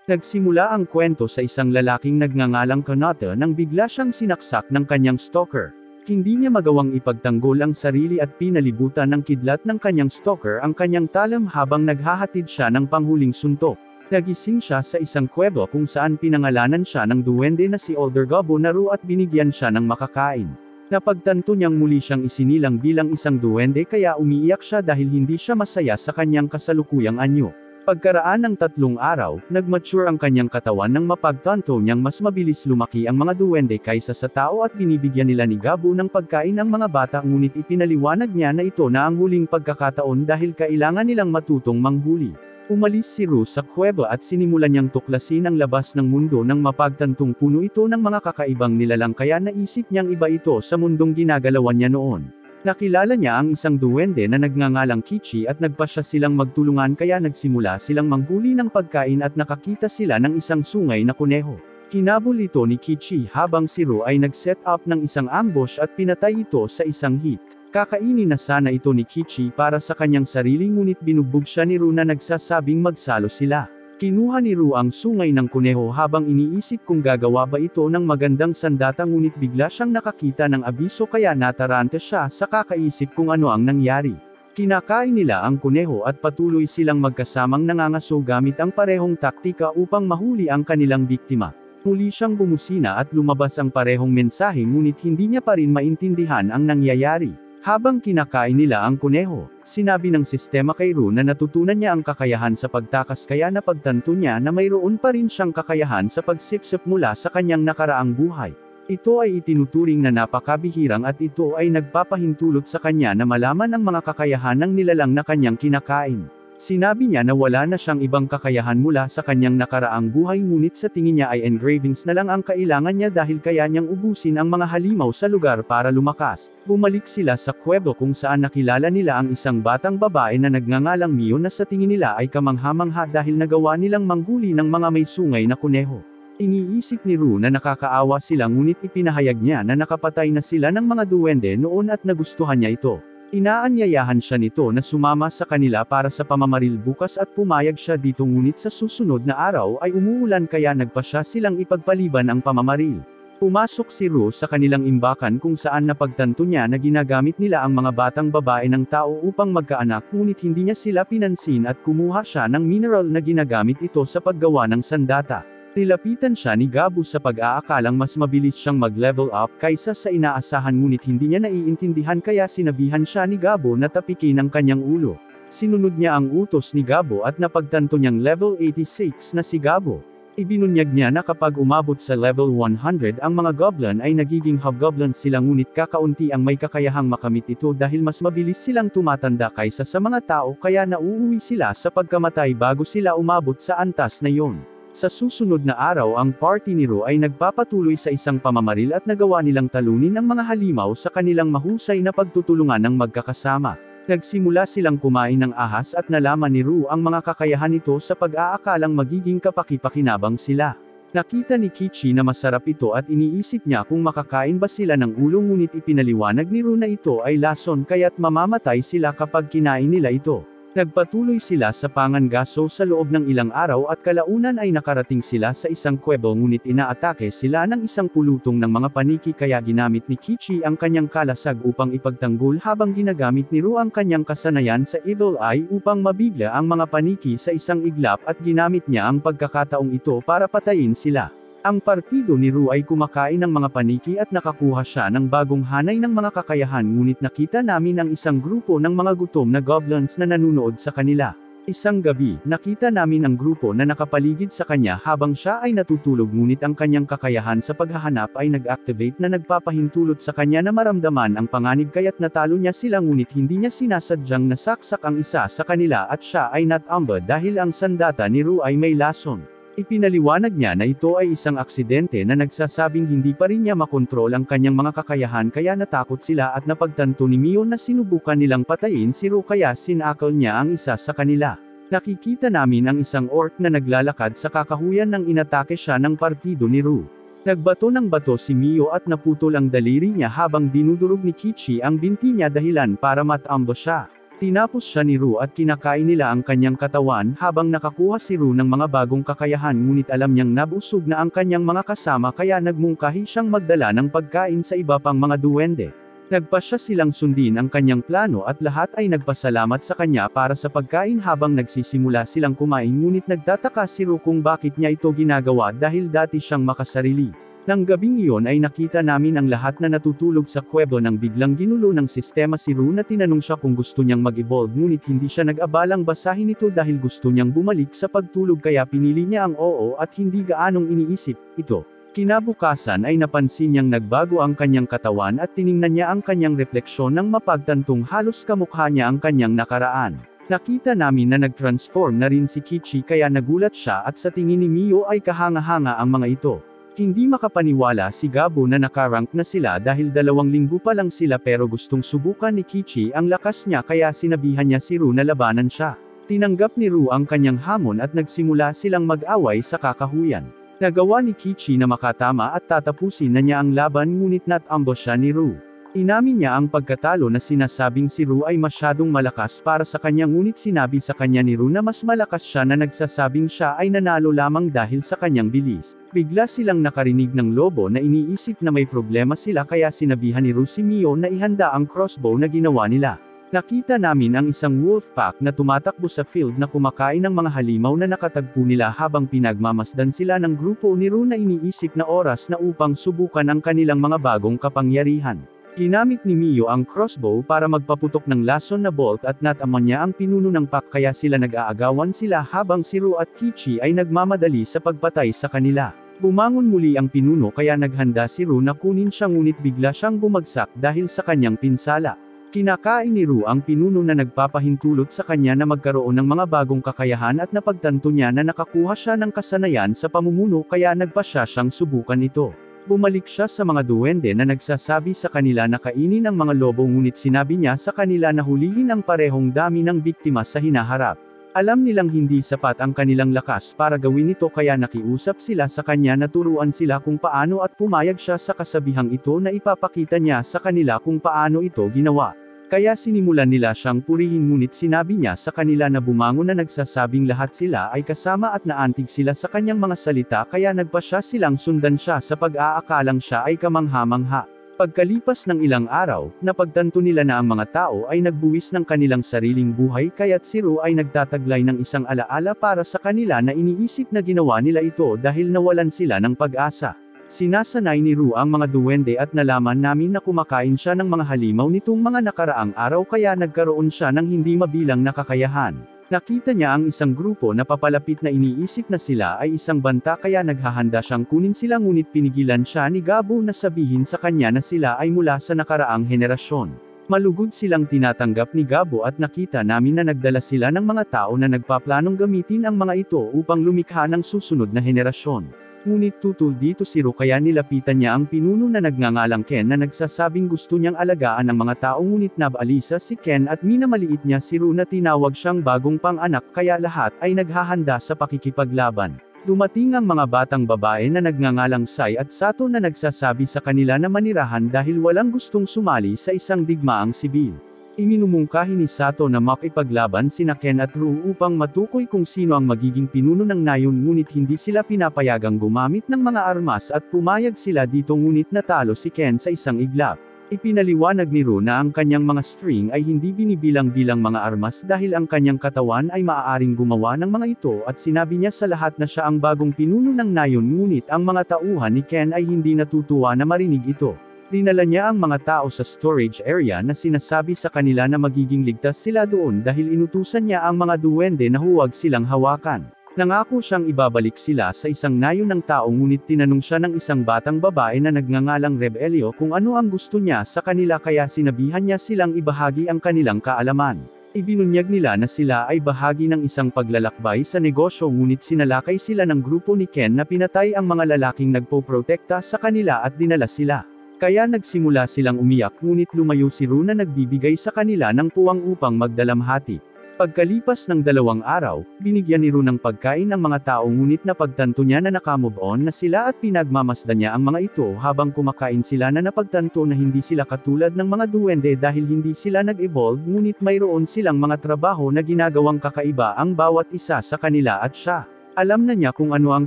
Nagsimula ang kwento sa isang lalaking nagngangalang Kanata nang bigla siyang sinaksak ng kanyang stalker. Hindi niya magawang ipagtanggol ang sarili at pinalibutan ng kidlat ng kanyang stalker ang kanyang talam habang naghahatid siya ng panghuling suntok. Nagising siya sa isang kuweba kung saan pinangalanan siya ng duwende na si Older Gabo Naru at binigyan siya ng makakain. Napagtanto niyang muli siyang isinilang bilang isang duwende kaya umiiyak siya dahil hindi siya masaya sa kanyang kasalukuyang anyo. Pagkaraan ng 3 araw, nagmature ang kanyang katawan nang mapagtanto niyang mas mabilis lumaki ang mga duwende kaysa sa tao at binibigyan nila ni Gabo ng pagkain ang mga bata ngunit ipinaliwanag niya na ito na ang huling pagkakataon dahil kailangan nilang matutong manghuli. Umalis si Ru sa kuweba at sinimulan niyang tuklasin ang labas ng mundo nang mapagtantong puno ito ng mga kakaibang nilalang kaya naisip niyang iba ito sa mundong ginagalawan niya noon. Nakilala niya ang isang duwende na nagngangalang Kichi at nagpasya silang magtulungan kaya nagsimula silang manghuli ng pagkain at nakakita sila ng isang sungay na kuneho. Hinabol ito ni Kichi habang si Ru ay nag-set up ng isang ambush at pinatay ito sa isang hit. Kakainin na sana ito ni Kichi para sa kanyang sarili ngunit binugbog siya ni Ru na nagsasabing magsalo sila. Kinuha ni Ru ang sungay ng kuneho habang iniisip kung gagawa ba ito ng magandang sandata ngunit bigla siyang nakakita ng abiso kaya nataranta siya sa kakaisip kung ano ang nangyari. Kinakain nila ang kuneho at patuloy silang magkasamang nangangaso gamit ang parehong taktika upang mahuli ang kanilang biktima. Muli siyang bumusina at lumabas ang parehong mensahe ngunit hindi niya pa rin maintindihan ang nangyayari. Habang kinakain nila ang kuneho, sinabi ng sistema kay Ru na natutunan niya ang kakayahan sa pagtakas kaya napagtanto niya na mayroon pa rin siyang kakayahan sa pagsipsip mula sa kanyang nakaraang buhay. Ito ay itinuturing na napakabihirang at ito ay nagpapahintulot sa kanya na malaman ang mga kakayahan ng nilalang na kanyang kinakain. Sinabi niya na wala na siyang ibang kakayahan mula sa kanyang nakaraang buhay ngunit sa tingin niya ay engravings na lang ang kailangan niya dahil kaya niyang ubusin ang mga halimaw sa lugar para lumakas. Bumalik sila sa kuweba kung saan nakilala nila ang isang batang babae na nagngangalang Mio na sa tingin nila ay kamangha-mangha dahil nagawa nilang manghuli ng mga may sungay na kuneho. Iniisip ni Ru na nakakaawa sila ngunit ipinahayag niya na nakapatay na sila ng mga duwende noon at nagustuhan niya ito. Inaanyayahan siya nito na sumama sa kanila para sa pamamaril bukas at pumayag siya dito ngunit sa susunod na araw ay umuulan kaya nagpasya silang ipagpaliban ang pamamaril. Pumasok si Ru sa kanilang imbakan kung saan napagtanto niya na ginagamit nila ang mga batang babae ng tao upang magkaanak ngunit hindi niya sila pinansin at kumuha siya ng mineral na ginagamit ito sa paggawa ng sandata. Nilapitan siya ni Gabo sa pag-aakalang mas mabilis siyang mag-level up kaysa sa inaasahan ngunit hindi niya naiintindihan kaya sinabihan siya ni Gabo na tapikin ang kanyang ulo. Sinunod niya ang utos ni Gabo at napagtanto niyang level 86 na si Gabo. Ibinunyag niya na kapag umabot sa level 100 ang mga goblin ay nagiging hobgoblins sila ngunit kakaunti ang may kakayahang makamit ito dahil mas mabilis silang tumatanda kaysa sa mga tao kaya nauuwi sila sa pagkamatay bago sila umabot sa antas na yon. Sa susunod na araw ang party ni Ru ay nagpapatuloy sa isang pamamaril at nagawa nilang talunin ang mga halimaw sa kanilang mahusay na pagtutulungan ng magkakasama. Nagsimula silang kumain ng ahas at nalaman ni Ru ang mga kakayahan nito sa pag-aakalang magiging kapaki-pakinabang sila. Nakita ni Kichi na masarap ito at iniisip niya kung makakain ba sila ng ulo ngunit ipinaliwanag ni Ru na ito ay lason kaya't mamamatay sila kapag kinain nila ito. Nagpatuloy sila sa pangangaso sa loob ng ilang araw at kalaunan ay nakarating sila sa isang kuweba ngunit inaatake sila ng isang pulutong ng mga paniki kaya ginamit ni Kichi ang kanyang kalasag upang ipagtanggol habang ginagamit ni Ru ang kanyang kasanayan sa Evil Eye upang mabigla ang mga paniki sa isang iglap at ginamit niya ang pagkakataong ito para patayin sila. Ang partido ni Ru ay kumakain ng mga paniki at nakakuha siya ng bagong hanay ng mga kakayahan ngunit nakita namin ang isang grupo ng mga gutom na goblins na nanunood sa kanila. Isang gabi, nakita namin ang grupo na nakapaligid sa kanya habang siya ay natutulog ngunit ang kanyang kakayahan sa paghahanap ay nag-activate na nagpapahintulot sa kanya na maramdaman ang panganib kaya't natalo niya sila ngunit hindi niya sinasadyang nasaksak ang isa sa kanila at siya ay natamba dahil ang sandata ni Ru ay may lason. Ipinaliwanag niya na ito ay isang aksidente na nagsasabing hindi pa rin niya makontrol ang kanyang mga kakayahan kaya natakot sila at napagtanto ni Mio na sinubukan nilang patayin si Ru kaya sinakal niya ang isa sa kanila. Nakikita namin ang isang orc na naglalakad sa kakahuyan nang inatake siya ng partido ni Ru. Nagbato ng bato si Mio at naputol ang daliri niya habang dinudurog ni Kichi ang binti niya dahilan para matamba siya. Tinapos siya ni Ru at kinakain nila ang kanyang katawan habang nakakuha si Ru ng mga bagong kakayahan ngunit alam niyang nabusog na ang kanyang mga kasama kaya nagmungkahi siyang magdala ng pagkain sa iba pang mga duwende. Nagpasya silang sundin ang kanyang plano at lahat ay nagpasalamat sa kanya para sa pagkain habang nagsisimula silang kumain ngunit nagtataka si Ru kung bakit niya ito ginagawa dahil dati siyang makasarili. Nang gabing iyon ay nakita namin ang lahat na natutulog sa kuwebo nang biglang ginulo ng sistema si Ru na tinanong siya kung gusto niyang mag-evolve ngunit hindi siya nag-abalang basahin ito dahil gusto niyang bumalik sa pagtulog kaya pinili niya ang oo at hindi gaanong iniisip ito. Kinabukasan ay napansin niyang nagbago ang kanyang katawan at tiningnan niya ang kanyang refleksyon nang mapagtantong halos kamukha niya ang kanyang nakaraan. Nakita namin na nag-transform na rin si Kichi kaya nagulat siya at sa tingin ni Mio ay kahanga-hanga ang mga ito. Hindi makapaniwala si Gabo na nakarank na sila dahil 2 linggo pa lang sila pero gustong subukan ni Kichi ang lakas niya kaya sinabihan niya si Ru na labanan siya. Tinanggap ni Ru ang kanyang hamon at nagsimula silang mag-away sa kakahuyan. Nagawa ni Kichi na makatama at tatapusin na niya ang laban ngunit nat-ambush siya ni Ru. Inamin niya ang pagkatalo na sinasabing si Ru ay masyadong malakas para sa kanya ngunit sinabi sa kanya ni Ru na mas malakas siya na nagsasabing siya ay nanalo lamang dahil sa kanyang bilis. Bigla silang nakarinig ng lobo na iniisip na may problema sila kaya sinabihan ni Ru si Mio na ihanda ang crossbow na ginawa nila. Nakita namin ang isang wolf pack na tumatakbo sa field na kumakain ng mga halimaw na nakatagpo nila habang pinagmamasdan sila ng grupo ni Ru na iniisip na oras na upang subukan ang kanilang mga bagong kapangyarihan. Ginamit ni Mio ang crossbow para magpaputok ng lason na bolt at natama niya ang pinuno ng pack kaya sila nag-aagawan sila habang si Ru at Kichi ay nagmamadali sa pagpatay sa kanila. Bumangon muli ang pinuno kaya naghanda si Ru na kunin siya ngunit bigla siyang bumagsak dahil sa kanyang pinsala. Kinakain ni Ru ang pinuno na nagpapahintulot sa kanya na magkaroon ng mga bagong kakayahan at napagtanto niya na nakakuha siya ng kasanayan sa pamumuno kaya nagpasya siyang subukan ito. Bumalik siya sa mga duwende na nagsasabi sa kanila na kainin ang mga lobo ngunit sinabi niya sa kanila na hulihin ang parehong dami ng biktima sa hinaharap. Alam nilang hindi sapat ang kanilang lakas para gawin ito kaya nakiusap sila sa kanya na turuan sila kung paano at pumayag siya sa kasabihang ito na ipapakita niya sa kanila kung paano ito ginawa. Kaya sinimulan nila siyang purihin ngunit sinabi niya sa kanila na bumangon na nagsasabing lahat sila ay kasama at naantig sila sa kanyang mga salita kaya nagpasya silang sundan siya sa pag-aakalang siya ay kamangha-mangha. Pagkalipas ng ilang araw, napagtanto nila na ang mga tao ay nagbuwis ng kanilang sariling buhay kaya't si Ru ay nagtataglay ng isang alaala para sa kanila na iniisip na ginawa nila ito dahil nawalan sila ng pag-asa. Sinasanay ni Ru ang mga duwende at nalaman namin na kumakain siya ng mga halimaw nitong mga nakaraang araw kaya nagkaroon siya ng hindi mabilang na kakayahan. Nakita niya ang isang grupo na papalapit na iniisip na sila ay isang banta kaya naghahanda siyang kunin sila ngunit pinigilan siya ni Gabo na sabihin sa kanya na sila ay mula sa nakaraang henerasyon. Malugod silang tinatanggap ni Gabo at nakita namin na nagdala sila ng mga tao na nagpaplanong gamitin ang mga ito upang lumikha ng susunod na henerasyon. Ngunit tutol dito si Ru kaya nilapitan niya ang pinuno na nagngangalang Ken na nagsasabing gusto niyang alagaan ang mga tao ngunit nabaalisa si Ken at minamaliit niya si Ru na tinawag siyang bagong pang-anak kaya lahat ay naghahanda sa pakikipaglaban. Dumating ang mga batang babae na nagngangalang Sai at Sato na nagsasabi sa kanila na manirahan dahil walang gustong sumali sa isang digmaang sibil. Iminumungkahi ni Sato na makipaglaban sina Ken at Ru upang matukoy kung sino ang magiging pinuno ng nayon ngunit hindi sila pinapayagang gumamit ng mga armas at pumayag sila dito ngunit natalo si Ken sa isang iglap. Ipinaliwanag ni Ru na ang kanyang mga string ay hindi binibilang-bilang mga armas dahil ang kanyang katawan ay maaaring gumawa ng mga ito at sinabi niya sa lahat na siya ang bagong pinuno ng nayon ngunit ang mga tauhan ni Ken ay hindi natutuwa na marinig ito. Dinala niya ang mga tao sa storage area na sinasabi sa kanila na magiging ligtas sila doon dahil inutusan niya ang mga duwende na huwag silang hawakan. Nangako siyang ibabalik sila sa isang nayon ng tao ngunit tinanong siya ng isang batang babae na nagngangalang Rebelio kung ano ang gusto niya sa kanila kaya sinabihan niya silang ibahagi ang kanilang kaalaman. Ibinunyag nila na sila ay bahagi ng isang paglalakbay sa negosyo ngunit sinalakay sila ng grupo ni Ken na pinatay ang mga lalaking nagpoprotekta sa kanila at dinala sila. Kaya nagsimula silang umiyak ngunit lumayo si Ru na nagbibigay sa kanila ng puwang upang magdalamhati. Pagkalipas ng 2 araw, binigyan ni Ru ng pagkain ang mga tao ngunit napagtanto niya na nakamove on na sila at pinagmamasdan niya ang mga ito habang kumakain sila na napagtanto na hindi sila katulad ng mga duwende dahil hindi sila nag-evolve ngunit mayroon silang mga trabaho na ginagawang kakaiba ang bawat isa sa kanila at siya. Alam na niya kung ano ang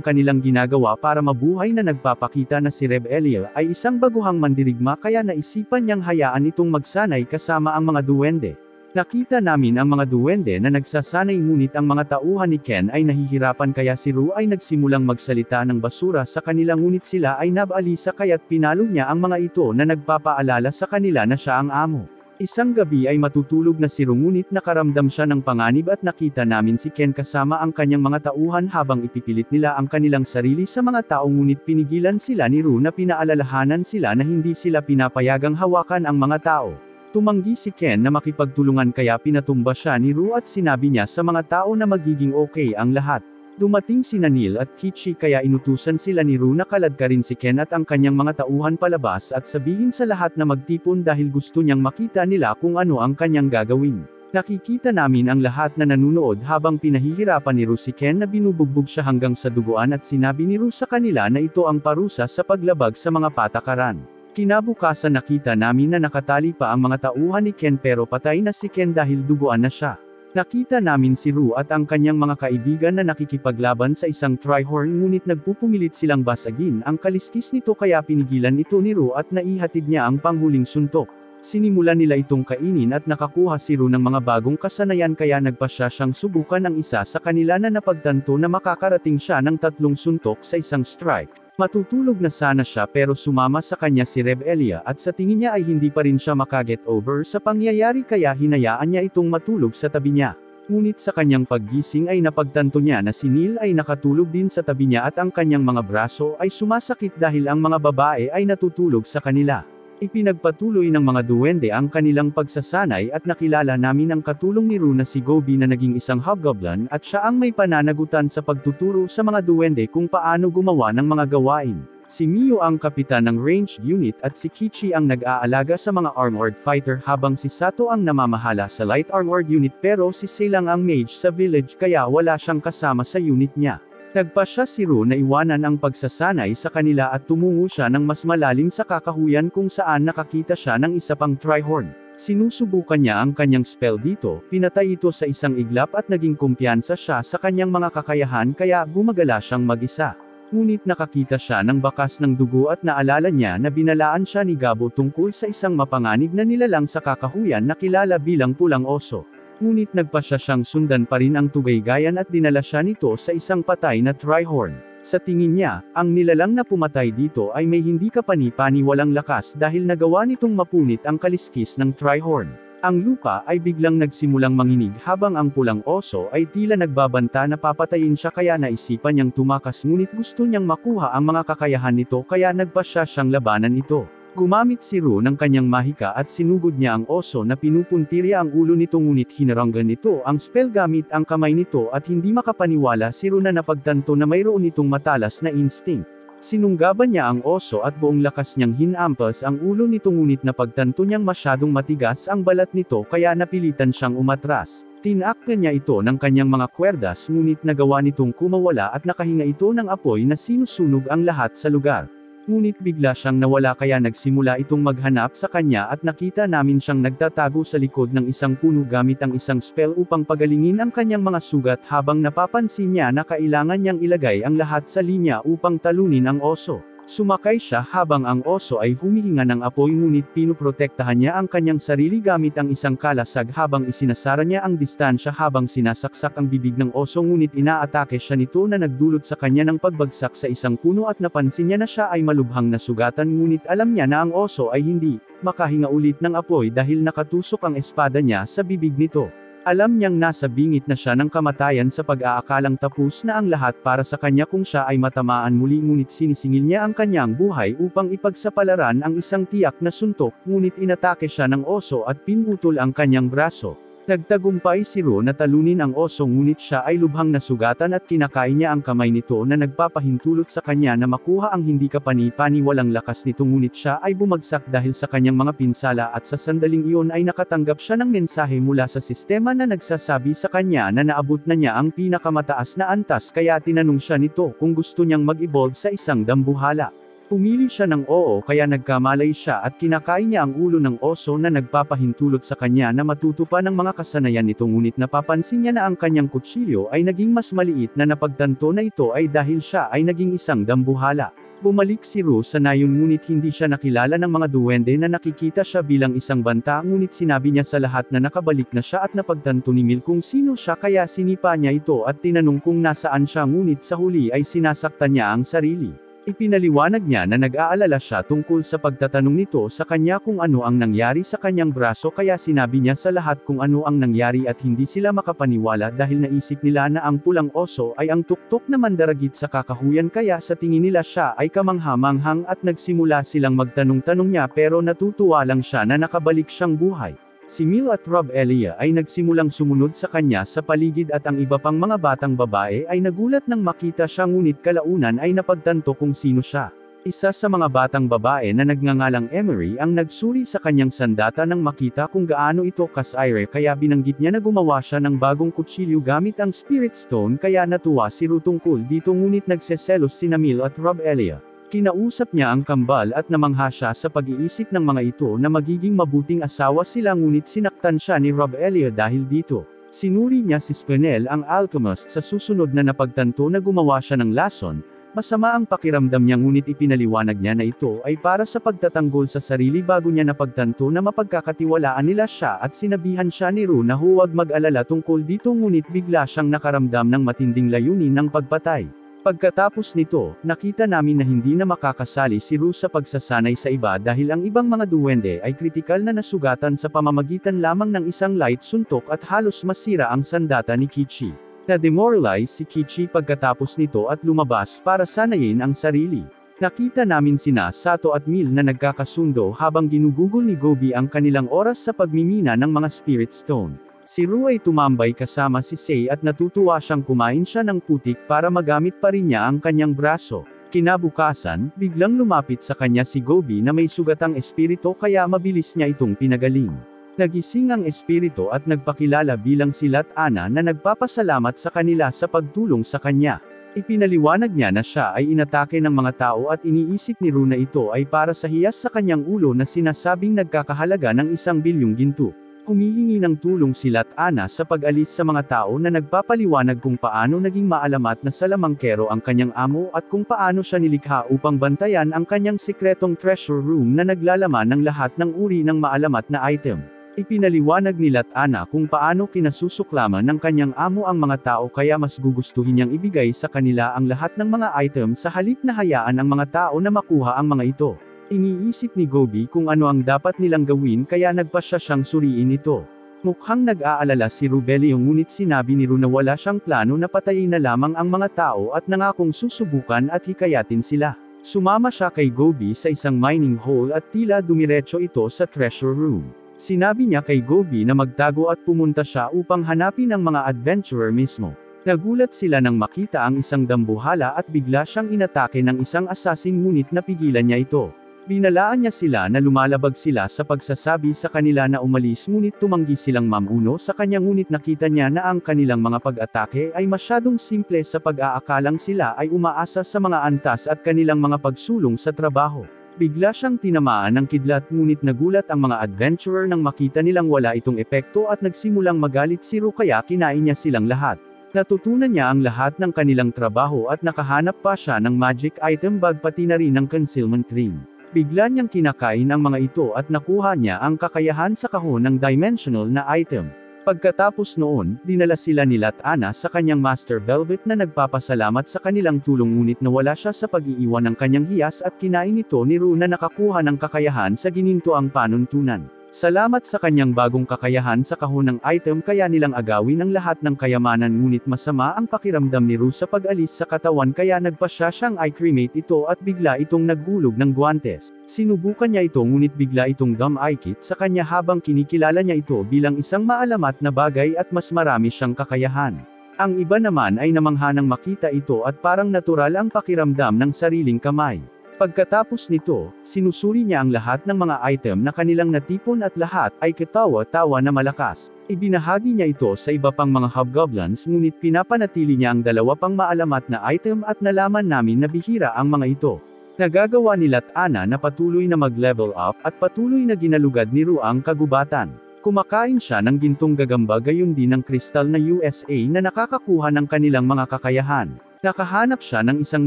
kanilang ginagawa para mabuhay na nagpapakita na si Reb Eliel ay isang baguhang mandirigma kaya naisipan niyang hayaan itong magsanay kasama ang mga duwende. Nakita namin ang mga duwende na nagsasanay ngunit ang mga tauhan ni Ken ay nahihirapan kaya si Ru ay nagsimulang magsalita ng basura sa kanila ngunit sila ay nabaalisa kaya't pinalo niya ang mga ito na nagpapaalala sa kanila na siya ang amo. Isang gabi ay matutulog na si Ru ngunit nakaramdam siya ng panganib at nakita namin si Ken kasama ang kanyang mga tauhan habang ipipilit nila ang kanilang sarili sa mga tao ngunit pinigilan sila ni Ru na pinaalalahanan sila na hindi sila pinapayagang hawakan ang mga tao. Tumanggi si Ken na makipagtulungan kaya pinatumba siya ni Ru at sinabi niya sa mga tao na magiging okay ang lahat. Dumating si Neil at Kichi kaya inutusan sila ni Ru na kaladkarin si Ken at ang kanyang mga tauhan palabas at sabihin sa lahat na magtipon dahil gusto niyang makita nila kung ano ang kanyang gagawin. Nakikita namin ang lahat na nanunood habang pinahihirapan ni Ru si Ken na binubugbog siya hanggang sa duguan at sinabi ni Ru sa kanila na ito ang parusa sa paglabag sa mga patakaran. Kinabukasan nakita namin na nakatali pa ang mga tauhan ni Ken pero patay na si Ken dahil duguan na siya. Nakita namin si Ru at ang kanyang mga kaibigan na nakikipaglaban sa isang Trihorn ngunit nagpupumilit silang basagin ang kaliskis nito kaya pinigilan ito ni Ru at naihatid niya ang panghuling suntok. Sinimulan nila itong kainin at nakakuha si Ru ng mga bagong kasanayan kaya nagpasya siyang subukan ang isa sa kanila na napagtanto na makakarating siya ng 3 suntok sa isang strike. Matutulog na sana siya pero sumama sa kanya si Reb Elia at sa tingin niya ay hindi pa rin siya makaget over sa pangyayari kaya hinayaan niya itong matulog sa tabi niya. Ngunit sa kanyang paggising ay napagtanto niya na si Neil ay nakatulog din sa tabi niya at ang kanyang mga braso ay sumasakit dahil ang mga babae ay natutulog sa kanila. Ipinagpatuloy ng mga duwende ang kanilang pagsasanay at nakilala namin ang katulong ni Ru na si Gobi na naging isang hobgoblin at siya ang may pananagutan sa pagtuturo sa mga duwende kung paano gumawa ng mga gawain. Si Mio ang kapitan ng ranged unit at si Kichi ang nag-aalaga sa mga armored fighter habang si Sato ang namamahala sa light armored unit pero si Selang ang mage sa village kaya wala siyang kasama sa unit niya. Nagpasya si Ru na iwanan ang pagsasanay sa kanila at tumungo siya ng mas malalim sa kakahuyan kung saan nakakita siya ng isa pang Trihorn. Sinusubukan niya ang kanyang spell dito, pinatay ito sa isang iglap at naging kumpiyansa siya sa kanyang mga kakayahan kaya gumagala siyang mag-isa. Ngunit nakakita siya ng bakas ng dugo at naalala niya na binalaan siya ni Gabo tungkol sa isang mapanganib na nilalang sa kakahuyan na kilala bilang pulang oso. Ngunit nagpasya siyang sundan pa rin ang Tugaygayan at dinala siya nito sa isang patay na Trihorn. Sa tingin niya, ang nilalang na pumatay dito ay may hindi kapani-pani walang lakas dahil nagawa nitong mapunit ang kaliskis ng Trihorn. Ang lupa ay biglang nagsimulang manginig habang ang pulang oso ay tila nagbabanta na papatayin siya kaya naisipan niyang tumakas ngunit gusto niyang makuha ang mga kakayahan nito kaya nagpasya siyang labanan ito. Gumamit si Ru ng kanyang mahika at sinugod niya ang oso na pinupuntirya ang ulo nito ngunit hinaranggan nito ang spell gamit ang kamay nito at hindi makapaniwala si Ru na napagtanto na mayroon itong matalas na instinct. Sinunggaban niya ang oso at buong lakas niyang hinampas ang ulo nito ngunit napagtanto niyang masyadong matigas ang balat nito kaya napilitan siyang umatras. Tinakpan niya ito ng kanyang mga kwerdas ngunit nagawa nitong kumawala at nakahinga ito ng apoy na sinusunog ang lahat sa lugar. Ngunit bigla siyang nawala kaya nagsimula itong maghanap sa kanya at nakita namin siyang nagtatago sa likod ng isang puno gamit ang isang spell upang pagalingin ang kanyang mga sugat habang napapansin niya na kailangan niyang ilagay ang lahat sa linya upang talunin ang oso. Sumakay siya habang ang oso ay humihinga ng apoy ngunit pinoprotektahan niya ang kanyang sarili gamit ang isang kalasag habang isinasara niya ang distansya habang sinasaksak ang bibig ng oso ngunit inaatake siya nito na nagdulot sa kanya ng pagbagsak sa isang puno at napansin niya na siya ay malubhang nasugatan ngunit alam niya na ang oso ay hindi makahinga ulit ng apoy dahil nakatusok ang espada niya sa bibig nito. Alam niyang nasa bingit na siya ng kamatayan sa pag-aakalang tapos na ang lahat para sa kanya kung siya ay matamaan muli ngunit sinisingil niya ang kanyang buhay upang ipagsapalaran ang isang tiyak na suntok ngunit inatake siya ng oso at pinutol ang kanyang braso. Nagtagumpay si Ro na talunin ang oso ngunit siya ay lubhang nasugatan at kinakain niya ang kamay nito na nagpapahintulot sa kanya na makuha ang hindi kapani-paniwalang lakas nito ngunit siya ay bumagsak dahil sa kanyang mga pinsala at sa sandaling iyon ay nakatanggap siya ng mensahe mula sa sistema na nagsasabi sa kanya na naabot na niya ang pinakamataas na antas kaya tinanong siya nito kung gusto niyang mag-evolve sa isang dambuhala. Pumili siya ng oo kaya nagkamalay siya at kinakain niya ang ulo ng oso na nagpapahintulot sa kanya na matuto pa ng mga kasanayan nito ngunit napapansin niya na ang kanyang kutsilyo ay naging mas maliit na napagtanto na ito ay dahil siya ay naging isang dambuhala. Bumalik si Ro sa nayon ngunit hindi siya nakilala ng mga duwende na nakikita siya bilang isang banta ngunit sinabi niya sa lahat na nakabalik na siya at napagtanto ni Mil kung sino siya kaya sinipa niya ito at tinanong kung nasaan siya ngunit sa huli ay sinasaktan niya ang sarili. Ipinaliwanag niya na nag-aalala siya tungkol sa pagtatanong nito sa kanya kung ano ang nangyari sa kanyang braso kaya sinabi niya sa lahat kung ano ang nangyari at hindi sila makapaniwala dahil naisip nila na ang pulang oso ay ang tuktok na mandaragit sa kakahuyan kaya sa tingin nila siya ay kamangha-manghang at nagsimula silang magtanong-tanong niya pero natutuwa lang siya na nakabalik siyang buhay. Si Mil at Rob Elia ay nagsimulang sumunod sa kanya sa paligid at ang iba pang mga batang babae ay nagulat nang makita siya ngunit kalaunan ay napagtanto kung sino siya. Isa sa mga batang babae na nagngangalang Emery ang nagsuri sa kanyang sandata nang makita kung gaano ito kasaire kaya binanggit niya na gumawa siya ng bagong kutsilyo gamit ang Spirit Stone kaya natuwa si Ru tungkol dito ngunit nagseselos sina Mil at Rob Elia. Kinausap niya ang kambal at namangha siya sa pag-iisip ng mga ito na magiging mabuting asawa sila ngunit sinaktan siya ni Rob Elia dahil dito. Sinuri niya si Spinel ang alchemist sa susunod na napagtanto na gumawa siya ng lason, masama ang pakiramdam niya ngunit ipinaliwanag niya na ito ay para sa pagtatanggol sa sarili bago niya napagtanto na mapagkakatiwalaan nila siya at sinabihan siya ni Ru na huwag mag-alala tungkol dito ngunit bigla siyang nakaramdam ng matinding layunin ng pagpatay. Pagkatapos nito, nakita namin na hindi na makakasali si Ru sa pagsasanay sa iba dahil ang ibang mga duwende ay kritikal na nasugatan sa pamamagitan lamang ng isang light suntok at halos masira ang sandata ni Kichi. Na-demoralize si Kichi pagkatapos nito at lumabas para sanayin ang sarili. Nakita namin sina Sato at Mil na nagkakasundo habang ginugugol ni Gobi ang kanilang oras sa pagmimina ng mga Spirit Stone. Si Ru ay tumambay kasama si Sei at natutuwa siyang kumain siya ng putik para magamit pa rin niya ang kanyang braso. Kinabukasan, biglang lumapit sa kanya si Gobi na may sugatang espirito kaya mabilis niya itong pinagaling. Nagising ang espirito at nagpakilala bilang si Lat-Ana na nagpapasalamat sa kanila sa pagtulong sa kanya. Ipinaliwanag niya na siya ay inatake ng mga tao at iniisip ni Ru na ito ay para sa hiyas sa kanyang ulo na sinasabing nagkakahalaga ng 1 bilyong ginto. Humihingi ng tulong si Lat-Ana sa pag-alis sa mga tao na nagpapaliwanag kung paano naging maalamat na salamangkero ang kanyang amo at kung paano siya nilikha upang bantayan ang kanyang sikretong treasure room na naglalaman ng lahat ng uri ng maalamat na item. Ipinaliwanag ni Lat-Ana kung paano kinasusuklaman ng kanyang amo ang mga tao kaya mas gugustuhin niyang ibigay sa kanila ang lahat ng mga item sa halip na hayaan ang mga tao na makuha ang mga ito. Iniisip ni Gobi kung ano ang dapat nilang gawin kaya nagpasya siyang suriin ito. Mukhang nag-aalala si Rubelio ngunit sinabi ni Ru na wala siyang plano na patayin na lamang ang mga tao at nangakong susubukan at hikayatin sila. Sumama siya kay Gobi sa isang mining hole at tila dumiretso ito sa treasure room. Sinabi niya kay Gobi na magtago at pumunta siya upang hanapin ang mga adventurer mismo. Nagulat sila nang makita ang isang dambuhala at bigla siyang inatake ng isang assassin ngunit napigilan niya ito. Binalaan niya sila na lumalabag sila sa pagsasabi sa kanila na umalis ngunit tumanggi silang mamuno sa kanya ngunit nakita niya na ang kanilang mga pag-atake ay masyadong simple sa pag-aakalang sila ay umaasa sa mga antas at kanilang mga pagsulong sa trabaho. Bigla siyang tinamaan ng kidlat ngunit nagulat ang mga adventurer nang makita nilang wala itong epekto at nagsimulang magalit si Ru kaya kinain niya silang lahat. Natutunan niya ang lahat ng kanilang trabaho at nakahanap pa siya ng magic item bag pati na rin ng concealment ring. Bigla niyang kinakain ang mga ito at nakuha niya ang kakayahan sa kahon ng dimensional na item. Pagkatapos noon, dinala sila ni Lat-Ana sa kanyang Master Velvet na nagpapasalamat sa kanilang tulong ngunit nawala siya sa pag-iiwan ng kanyang hiyas at kinain ito ni Ru na nakakuha ng kakayahan sa gininto ang panuntunan. Salamat sa kanyang bagong kakayahan sa kahon ng item kaya nilang agawin ang lahat ng kayamanan ngunit masama ang pakiramdam ni Ru sa pag-alis sa katawan kaya nagpa siyang i-cremate ito at bigla itong naghulog ng guwantes. Sinubukan niya ito ngunit bigla itong dumb-ikit sa kanya habang kinikilala niya ito bilang isang maalamat na bagay at mas marami siyang kakayahan. Ang iba naman ay namangha nang makita ito at parang natural ang pakiramdam ng sariling kamay. Pagkatapos nito, sinusuri niya ang lahat ng mga item na kanilang natipon at lahat ay katawa-tawa na malakas. Ibinahagi niya ito sa iba pang mga hobgoblins ngunit pinapanatili niya ang dalawa pang maalamat na item at nalaman namin na bihira ang mga ito. Nagagawa nila't Ana na patuloy na mag-level up at patuloy na ginalugad ni Ru ang kagubatan. Kumakain siya ng gintong gagamba gayon din ng kristal na USA na nakakakuha ng kanilang mga kakayahan. Nakahanap siya ng isang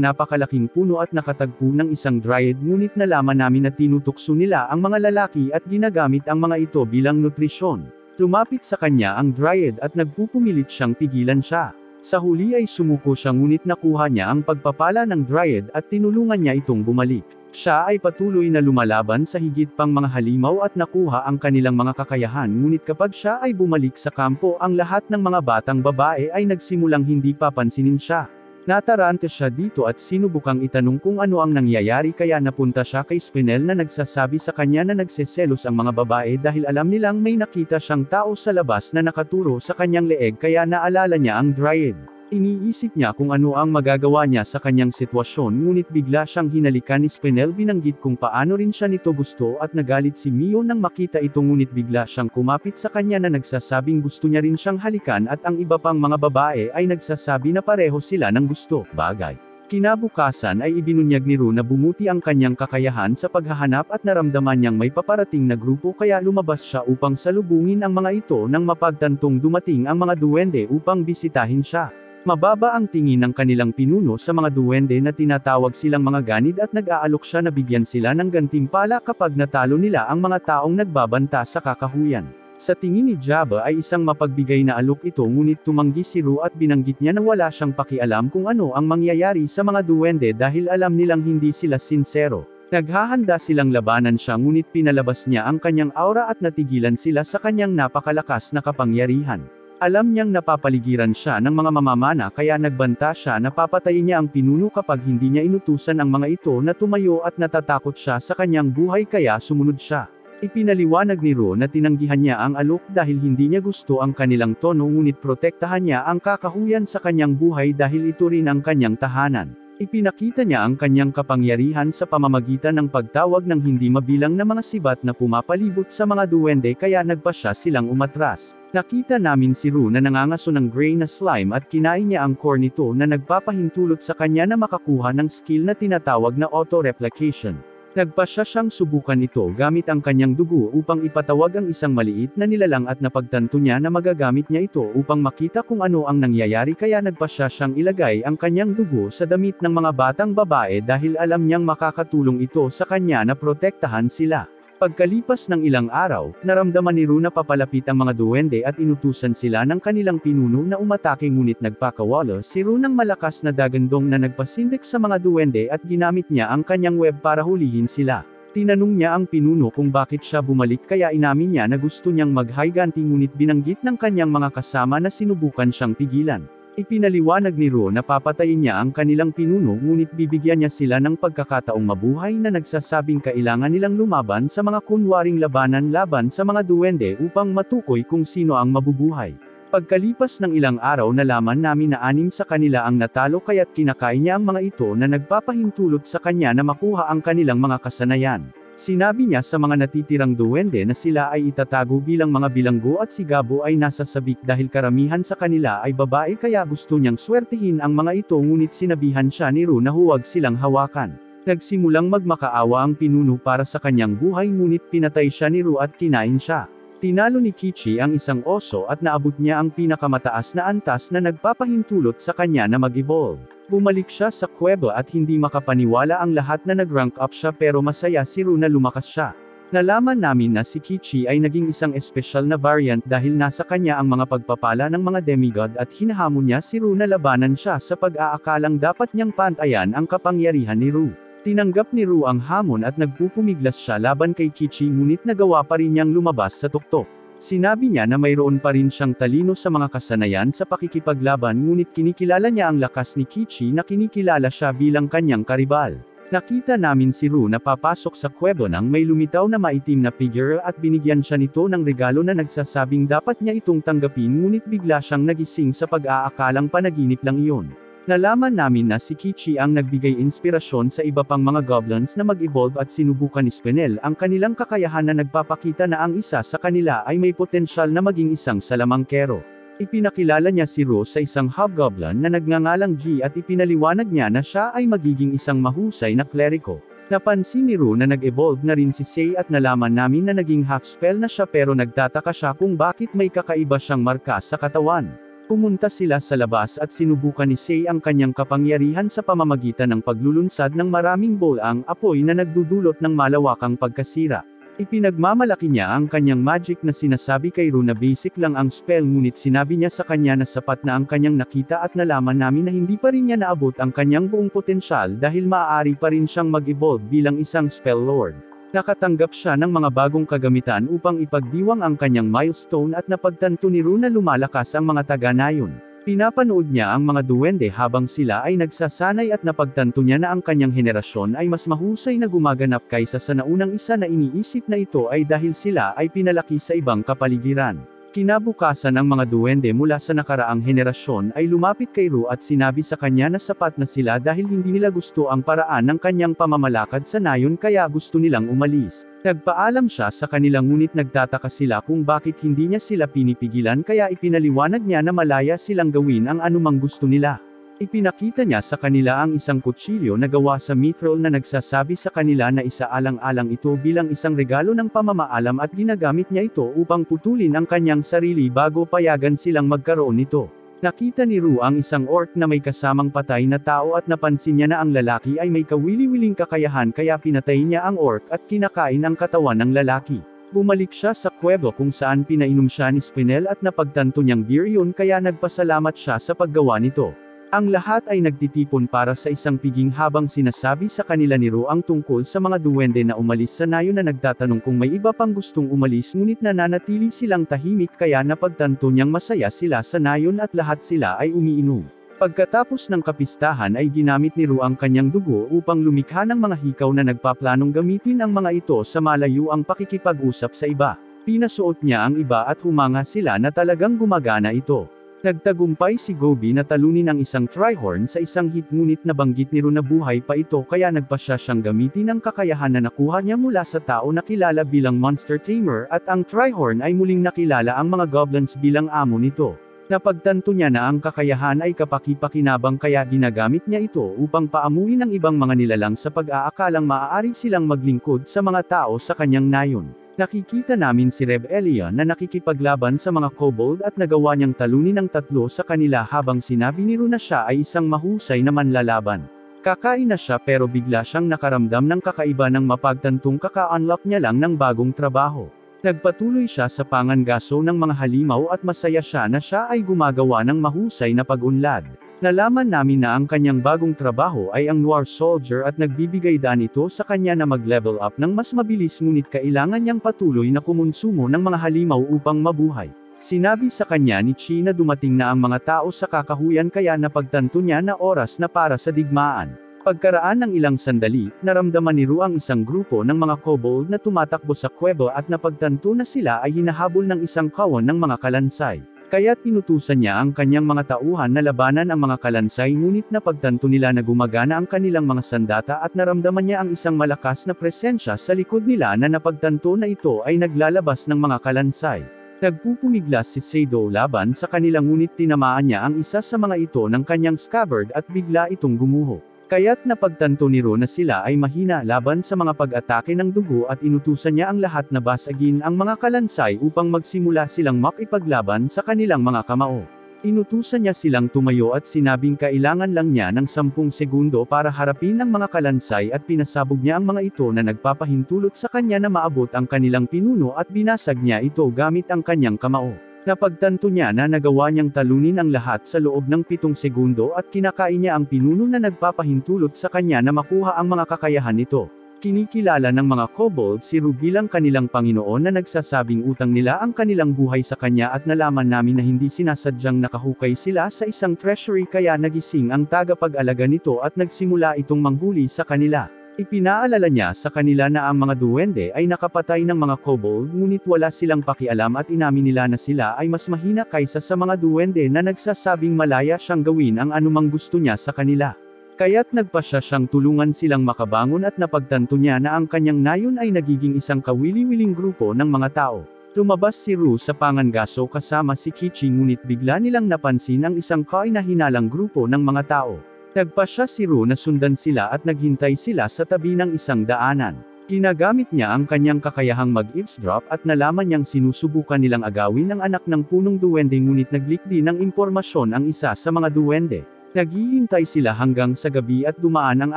napakalaking puno at nakatagpo ng isang dryad ngunit nalaman namin na tinutukso nila ang mga lalaki at ginagamit ang mga ito bilang nutrisyon. Lumapit sa kanya ang dryad at nagpupumilit siyang pigilan siya. Sa huli ay sumuko siya ngunit nakuha niya ang pagpapala ng dryad at tinulungan niya itong bumalik. Siya ay patuloy na lumalaban sa higit pang mga halimaw at nakuha ang kanilang mga kakayahan ngunit kapag siya ay bumalik sa kampo ang lahat ng mga batang babae ay nagsimulang hindi papansinin siya. Natarante siya dito at sinubukang itanong kung ano ang nangyayari kaya napunta siya kay Spinel na nagsasabi sa kanya na nagseselos ang mga babae dahil alam nilang may nakita siyang tao sa labas na nakaturo sa kanyang leeg kaya naalala niya ang dryad. Iniisip niya kung ano ang magagawa niya sa kanyang sitwasyon ngunit bigla siyang hinalikan ni Spinel binanggit kung paano rin siya nito gusto at nagalit si Mio nang makita ito ngunit bigla siyang kumapit sa kanya na nagsasabing gusto niya rin siyang halikan at ang iba pang mga babae ay nagsasabi na pareho sila ng gusto, bagay. Kinabukasan ay ibinunyag ni Ru na bumuti ang kanyang kakayahan sa paghahanap at naramdaman niyang may paparating na grupo kaya lumabas siya upang salubungin ang mga ito nang mapagtantong dumating ang mga duwende upang bisitahin siya. Mababa ang tingin ng kanilang pinuno sa mga duwende na tinatawag silang mga ganid at nag-aalok siya na bigyan sila ng gantimpala kapag natalo nila ang mga taong nagbabanta sa kakahuyan. Sa tingin ni Jabba ay isang mapagbigay na alok ito ngunit tumanggi si Ru at binanggit niya na wala siyang pakialam kung ano ang mangyayari sa mga duwende dahil alam nilang hindi sila sinsero. Naghahanda silang labanan siya ngunit pinalabas niya ang kanyang aura at natigilan sila sa kanyang napakalakas na kapangyarihan. Alam niyang napapaligiran siya ng mga mamamana kaya nagbanta siya na papatayin niya ang pinuno kapag hindi niya inutusan ang mga ito na tumayo at natatakot siya sa kanyang buhay kaya sumunod siya. Ipinaliwanag ni Ru na tinanggihan niya ang alok dahil hindi niya gusto ang kanilang tono ngunit protektahan niya ang kakahuyan sa kanyang buhay dahil ito rin ang kanyang tahanan. Ipinakita niya ang kanyang kapangyarihan sa pamamagitan ng pagtawag ng hindi mabilang na mga sibat na pumapalibot sa mga duwende kaya nagpa siya silang umatras. Nakita namin si Ru na nangangaso ng gray na slime at kinain niya ang core nito na nagpapahintulot sa kanya na makakuha ng skill na tinatawag na auto-replication. Nagpa siyang subukan ito gamit ang kanyang dugo upang ipatawag ang isang maliit na nilalang at napagtanto niya na magagamit niya ito upang makita kung ano ang nangyayari kaya nagpa siyang ilagay ang kanyang dugo sa damit ng mga batang babae dahil alam niyang makakatulong ito sa kanya na protektahan sila. Pagkalipas ng ilang araw, naramdaman ni Ru na papalapit ang mga duwende at inutusan sila ng kanilang pinuno na umatake ngunit nagpakawala si Ru ng malakas na dagandong na nagpasindik sa mga duwende at ginamit niya ang kanyang web para hulihin sila. Tinanong niya ang pinuno kung bakit siya bumalik kaya inamin niya na gusto niyang mag-higanti ngunit binanggit ng kanyang mga kasama na sinubukan siyang pigilan. Ipinaliwanag ni Ru na papatayin niya ang kanilang pinuno ngunit bibigyan niya sila ng pagkakataong mabuhay na nagsasabing kailangan nilang lumaban sa mga kunwaring labanan laban sa mga duwende upang matukoy kung sino ang mabubuhay. Pagkalipas ng ilang araw nalaman namin na 6 sa kanila ang natalo kaya't kinakain niya ang mga ito na nagpapahintulot sa kanya na makuha ang kanilang mga kasanayan. Sinabi niya sa mga natitirang duwende na sila ay itatago bilang mga bilanggo at si Gabo ay nasa sabik dahil karamihan sa kanila ay babae kaya gusto niyang swertihin ang mga ito ngunit sinabihan siya ni Ru na huwag silang hawakan. Nagsimulang magmakaawa ang pinuno para sa kanyang buhay ngunit pinatay siya ni Ru at kinain siya. Tinalo ni Kichi ang isang oso at naabot niya ang pinakamataas na antas na nagpapahintulot sa kanya na mag-evolve. Bumalik siya sa kuweba at hindi makapaniwala ang lahat na nag-rank up siya pero masaya si Ru na lumakas siya. Nalaman namin na si Kichi ay naging isang espesyal na variant dahil nasa kanya ang mga pagpapala ng mga demigod at hinahamon niya si Ru na labanan siya sa pag-aakalang dapat niyang pantayan ang kapangyarihan ni Ru. Tinanggap ni Ru ang hamon at nagpupumiglas siya laban kay Kichi ngunit nagawa pa rin niyang lumabas sa tuktok. Sinabi niya na mayroon pa rin siyang talino sa mga kasanayan sa pakikipaglaban ngunit kinikilala niya ang lakas ni Kichi na kinikilala siya bilang kanyang karibal. Nakita namin si Ru na papasok sa kuwebo nang may lumitaw na maitim na figure at binigyan siya nito ng regalo na nagsasabing dapat niya itong tanggapin ngunit bigla siyang nagising sa pag-aakalang panaginip lang iyon. Nalaman namin na si Kichi ang nagbigay inspirasyon sa iba pang mga goblins na mag-evolve at sinubukan ni Spinel ang kanilang kakayahan na nagpapakita na ang isa sa kanila ay may potensyal na maging isang salamangkero. Ipinakilala niya si Ru sa isang hobgoblin na nagngangalang G at ipinaliwanag niya na siya ay magiging isang mahusay na kleriko. Napansin ni Ru na nag-evolve na rin si Sei at nalaman namin na naging half-spell na siya pero nagtataka siya kung bakit may kakaiba siyang marka sa katawan. Pumunta sila sa labas at sinubukan ni Sei ang kanyang kapangyarihan sa pamamagitan ng paglulunsad ng maraming bolang apoy na nagdudulot ng malawakang pagkasira. Ipinagmamalaki niya ang kanyang magic na sinasabi kay Ru na basic lang ang spell ngunit sinabi niya sa kanya na sapat na ang kanyang nakita at nalaman namin na hindi pa rin niya naabot ang kanyang buong potensyal dahil maaari pa rin siyang mag-evolve bilang isang spell lord. Nakatanggap siya ng mga bagong kagamitan upang ipagdiwang ang kanyang milestone at napagtanto ni Ru na lumalakas ang mga taga-nayon. Pinapanood niya ang mga duwende habang sila ay nagsasanay at napagtanto niya na ang kanyang henerasyon ay mas mahusay na gumaganap kaysa sa naunang isa na iniisip na ito ay dahil sila ay pinalaki sa ibang kapaligiran. Kinabukasan ang mga duwende mula sa nakaraang henerasyon ay lumapit kay Ru at sinabi sa kanya na sapat na sila dahil hindi nila gusto ang paraan ng kanyang pamamalakad sa nayon kaya gusto nilang umalis. Nagpaalam siya sa kanila ngunit nagtataka sila kung bakit hindi niya sila pinipigilan kaya ipinaliwanag niya na malaya silang gawin ang anumang gusto nila. Ipinakita niya sa kanila ang isang kutsilyo na gawa sa mithril na nagsasabi sa kanila na isaalang-alang ito bilang isang regalo ng pamamaalam at ginagamit niya ito upang putulin ang kanyang sarili bago payagan silang magkaroon nito. Nakita ni Ru ang isang orc na may kasamang patay na tao at napansin niya na ang lalaki ay may kawili-wiling kakayahan kaya pinatay niya ang orc at kinakain ang katawan ng lalaki. Bumalik siya sa kuwebo kung saan pinainom siya ni Spinel at napagtanto niyang beer yun kaya nagpasalamat siya sa paggawa nito. Ang lahat ay nagtitipon para sa isang piging habang sinasabi sa kanila ni Ru ang tungkol sa mga duwende na umalis sa nayon na nagtatanong kung may iba pang gustong umalis ngunit nananatili silang tahimik kaya napagtanto niyang masaya sila sa nayon at lahat sila ay umiinom. Pagkatapos ng kapistahan ay ginamit ni Ru ang kanyang dugo upang lumikha ng mga hikaw na nagpaplanong gamitin ang mga ito sa malayuang pakikipag-usap sa iba. Pinasuot niya ang iba at humanga sila na talagang gumagana ito. Nagtagumpay si Gobi na talunin ang isang Trihorn sa isang hit ngunit nabanggit ni Ru na buhay pa ito kaya nagpasya siyang gamitin ang kakayahan na nakuha niya mula sa tao na kilala bilang Monster Tamer at ang Trihorn ay muling nakilala ang mga goblins bilang amo nito. Napagtanto niya na ang kakayahan ay kapaki-pakinabang kaya ginagamit niya ito upang paamuin ang ibang mga nilalang sa pag-aakalang maaari silang maglingkod sa mga tao sa kanyang nayon. Nakikita namin si Reb Elia na nakikipaglaban sa mga kobold at nagawa niyang talunin ang tatlo sa kanila habang sinabi ni Ru na siya ay isang mahusay na manlalaban. Kakain na siya pero bigla siyang nakaramdam ng kakaiba ng mapagtantong kaka-unlock niya lang ng bagong trabaho. Nagpatuloy siya sa pangangaso ng mga halimaw at masaya siya na siya ay gumagawa ng mahusay na pag-unlad. Nalaman namin na ang kanyang bagong trabaho ay ang Noir Soldier at nagbibigay daan ito sa kanya na mag-level up ng mas mabilis ngunit kailangan niyang patuloy na kumonsumo ng mga halimaw upang mabuhay. Sinabi sa kanya ni Chi na dumating na ang mga tao sa kakahuyan kaya napagtanto niya na oras na para sa digmaan. Pagkaraan ng ilang sandali, naramdaman ni Ru ang isang grupo ng mga kobold na tumatakbo sa kuwebo at napagtanto na sila ay hinahabol ng isang kawon ng mga kalansay. Kaya't inutusan niya ang kanyang mga tauhan na labanan ang mga kalansay ngunit napagtanto nila na gumagana ang kanilang mga sandata at naramdaman niya ang isang malakas na presensya sa likod nila na napagtanto na ito ay naglalabas ng mga kalansay. Nagpupumiglas si Seido laban sa kanila ngunit tinamaan niya ang isa sa mga ito ng kanyang scabbard at bigla itong gumuho. Kaya't napagtanto ni Ru na sila ay mahina laban sa mga pag-atake ng dugo at inutusan niya ang lahat na basagin ang mga kalansay upang magsimula silang makipaglaban sa kanilang mga kamao. Inutusan niya silang tumayo at sinabing kailangan lang niya ng 10 segundo para harapin ang mga kalansay at pinasabog niya ang mga ito na nagpapahintulot sa kanya na maabot ang kanilang pinuno at binasag niya ito gamit ang kanyang kamao. Napagtanto niya na nagawa niyang talunin ang lahat sa loob ng 7 segundo at kinakain niya ang pinuno na nagpapahintulot sa kanya na makuha ang mga kakayahan nito. Kinikilala ng mga kobold si Ru bilang kanilang Panginoon na nagsasabing utang nila ang kanilang buhay sa kanya at nalaman namin na hindi sinasadyang nakahukay sila sa isang treasury kaya nagising ang tagapag-alaga nito at nagsimula itong manghuli sa kanila. Ipinaalala niya sa kanila na ang mga duwende ay nakapatay ng mga kobold ngunit wala silang pakialam at inamin nila na sila ay mas mahina kaysa sa mga duwende na nagsasabing malaya siyang gawin ang anumang gusto niya sa kanila. Kaya't nagpasya siyang tulungan silang makabangon at napagtanto niya na ang kanyang nayon ay nagiging isang kawili-wiling grupo ng mga tao. Lumabas si Ru sa pangangaso kasama si Kichi ngunit bigla nilang napansin ang isang kainahinalang grupo ng mga tao. Nagpasya si Ru na sundan sila at naghintay sila sa tabi ng isang daanan. Ginagamit niya ang kanyang kakayahang mag-eavesdrop at nalaman niyang sinusubukan nilang agawin ang anak ng punong duwende ngunit naglik din ng impormasyon ang isa sa mga duwende. Naghihintay sila hanggang sa gabi at dumaan ang